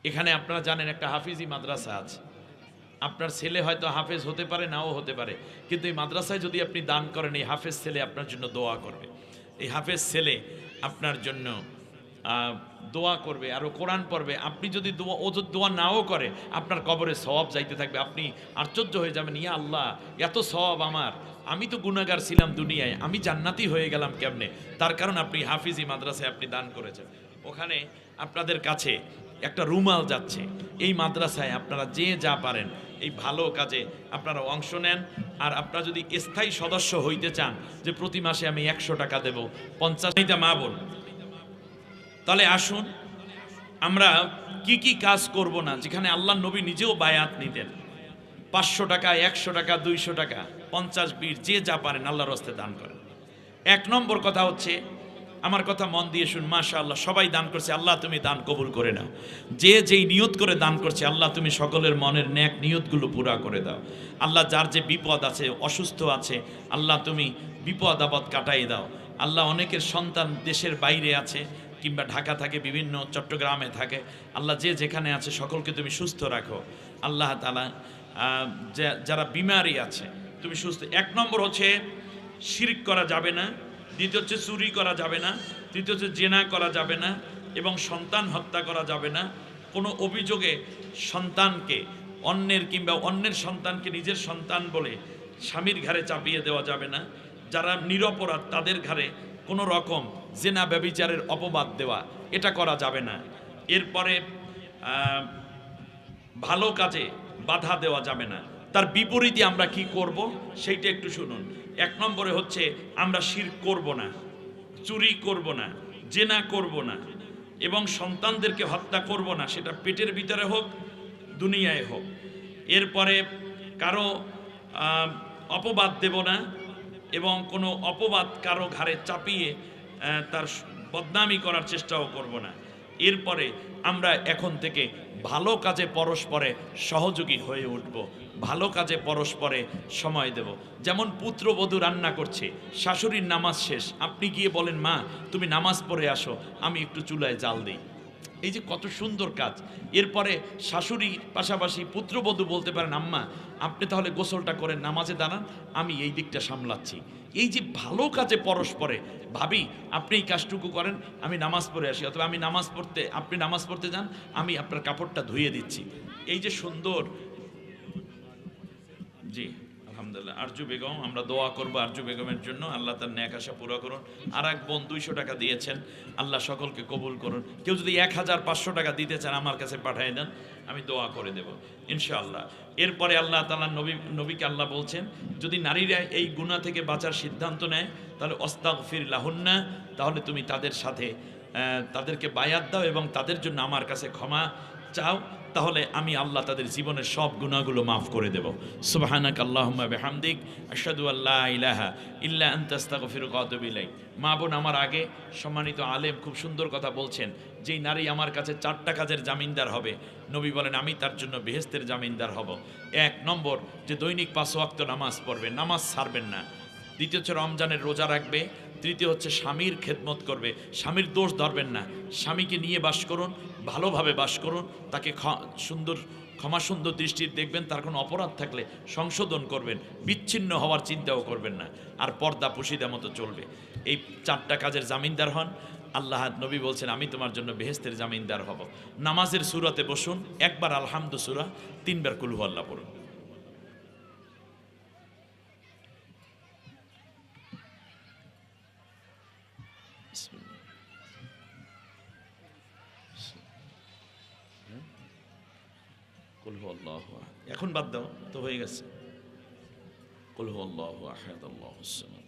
এখানে আপনারা জানেন একটা হাফিজি মাদ্রাসা আছে। আপনার ছেলে হয়তো হাফেজ হতে পারে, নাও হতে পারে, কিন্তু এই মাদ্রাসায় যদি আপনি দান করেন এই হাফেজ ছেলে আপনার জন্য দোয়া করবে। এই হাফেজ ছেলে আপনার জন্য দোয়া করবে, আরও কোরআন পড়বে। আপনি যদি দোয়া নাও করে আপনার কবরে সওয়াব যাইতে থাকবে। আপনি আশ্চর্য হয়ে যাবেন, ইয়া আল্লাহ এত সওয়াব আমার, আমি তো গুনাহগার ছিলাম দুনিয়ায়, আমি জান্নাতি হয়ে গেলাম কেমনে? তার কারণ আপনি হাফিজি মাদ্রাসায় আপনি দান করেছেন। ওখানে আপনাদের কাছে একটা রুমাল যাচ্ছে। এই মাদ্রাসায় আপনারা যে যা পারেন এই ভালো কাজে আপনারা অংশ নেন। আর আপনারা যদি স্থায়ী সদস্য হইতে চান যে প্রতি মাসে আমি 100 টাকা দেব, 50টা মা বোন, তাহলে আসুন আমরা কি কি কাজ করব না, যেখানে আল্লাহ নবী নিজেও বায়াত নিতেন। 500 টাকা, 100 টাকা, 200 টাকা, 50, 20 যে যা পারেন আল্লাহর রাস্তে দান করেন। 1 নম্বর কথা হচ্ছে, আমার কথা মন দিয়ে শুন, মাশাআল্লাহ সবাই দান করছে, আল্লাহ তুমি দান কবুল করে নাও। যে যেই নিয়ত করে দান করছে আল্লাহ তুমি সকলের মনের নেক নিয়তগুলো পুরা করে দাও। আল্লাহ যার যে বিপদ আছে, অসুস্থ আছে, আল্লাহ তুমি বিপদ আপদ কাটাই দাও। আল্লাহ অনেকের সন্তান দেশের বাইরে আছে কিংবা ঢাকা থাকে, বিভিন্ন চট্টগ্রামে থাকে, আল্লাহ যে যেখানে আছে সকলকে তুমি সুস্থ রাখো। আল্লাহ তাআলা যারা বিমারি আছে তুমি সুস্থ। 1 নম্বর হচ্ছে শিরক করা যাবে না, দ্বিতীয় হচ্ছে চুরি করা যাবে না, তৃতীয় হচ্ছে জেনা করা যাবে না, এবং সন্তান হত্যা করা যাবে না। কোনো অভিযোগে সন্তানকে অন্যের কিংবা অন্যের সন্তানকে নিজের সন্তান বলে স্বামীর ঘাড়ে চাপিয়ে দেওয়া যাবে না। যারা নিরপরাধ তাদের ঘাড়ে কোনো রকম জেনা ব্যভিচারের অপবাদ দেওয়া, এটা করা যাবে না। এরপরে ভালো কাজে বাধা দেওয়া যাবে না। তার বিপরীতে আমরা কি করব সেইটা একটু শুনুন। 1 নম্বরে হচ্ছে আমরা শিরক করব না, চুরি করব না, জেনা করব না, এবং সন্তানদেরকে হত্যা করব না, সেটা পেটের ভিতরে হোক দুনিয়ায় হোক। এরপরে কারো অপবাদ দেব না, এবং কোনো অপবাদ কারো ঘাড়ে চাপিয়ে তার বদনামি করার চেষ্টাও করব না। এরপরে আমরা এখন থেকে ভালো কাজে পরস্পরে সহযোগী হয়ে উঠব, ভালো কাজে পরস্পরে সময় দেব। যেমন পুত্রবধূ রান্না করছে, শাশুড়ির নামাজ শেষ, আপনি গিয়ে বলেন মা তুমি নামাজ পড়ে আসো, আমি একটু চুলায় জাল দিই। এই যে কত সুন্দর কাজ। এরপরে শাশুড়ির পাশাপাশি পুত্রবধূ বলতে পারেন আম্মা আপনি তাহলে গোসলটা করেন, নামাজে দাঁড়ান, আমি এই দিকটা সামলাচ্ছি। এই যে ভালো কাজে পরস্পরে, ভাবি আপনি এই কাজটুকু করেন, আমি নামাজ পড়ে আসি, অথবা আমি নামাজ পড়তে, আপনি নামাজ পড়তে যান, আমি আপনার কাপড়টা ধুয়ে দিচ্ছি। এই যে সুন্দর। জি আলহামদুলিল্লাহ। আরজু বেগম, আমরা দোয়া করবো আরজু বেগমের জন্য, আল্লাহ তার ন্যাক আশা পুরো করুন। আর এক বোন 200 টাকা দিয়েছেন, আল্লাহ সকলকে কবুল করুন। কেউ যদি 1500 টাকা দিতে চান আমার কাছে পাঠিয়ে দেন, আমি দোয়া করে দেব ইনশাআল্লাহ। এরপরে আল্লাহ তাআলা নবীকে আল্লাহ বলছেন যদি নারীরা এই গুনাহ থেকে বাঁচার সিদ্ধান্ত নেয় তাহলে অস্তাগফির লাহুন্না, তাহলে তুমি তাদের সাথে তাদেরকে বায়াত দাও এবং তাদের জন্য আমার কাছে ক্ষমা চাও, তাহলে আমি আল্লাহ তাদের জীবনের সব গুনাহগুলো মাফ করে দেব। সুবহানাক আল্লাহুম্মা বিহামদিক আশহাদু আল্লা ইলাহা ইল্লা আনতা আস্তাগফিরুকা ওয়া আতুবু ইলাইক। মা বোন আমার আগে সম্মানিত আলেম খুব সুন্দর কথা বলছেন, যেই নারী আমার কাছে 4টা কাজের জামিনদার হবে, নবী বলেন আমি তার জন্য বেহেশতের জামিনদার হব। 1 নম্বর যে দৈনিক 5 ওয়াক্ত নামাজ পড়বে, নামাজ ছাড়বেন না। দ্বিতীয় হচ্ছে রমজানের রোজা রাখবে। তৃতীয় হচ্ছে স্বামীর খেদমত করবে, স্বামীর দোষ ধরবেন না, স্বামীকে নিয়ে বাস করুন, ভালোভাবে বাস করুন, তাকে ক্ষমা সুন্দর দৃষ্টির দেখবেন, তার কোনো অপরাধ থাকলে সংশোধন করবেন, বিচ্ছিন্ন হওয়ার চিন্তাও করবেন না, আর পর্দা পুশিদা মতো চলবে। এই 4টা কাজের জামিনদার হন, আল্লাহ নবী বলছেন আমি তোমার জন্য বেহেশতের জামিনদার হব। নামাজের সূরাতে বসুন, একবার আলহামদু সূরা, 3 বার কুল হুয়াল্লাহ পড়ুন। এখন বাদ দাও তো, হয়ে গেছে। কুল হুয়াল্লাহু আহাদ আল্লাহুস সামাদ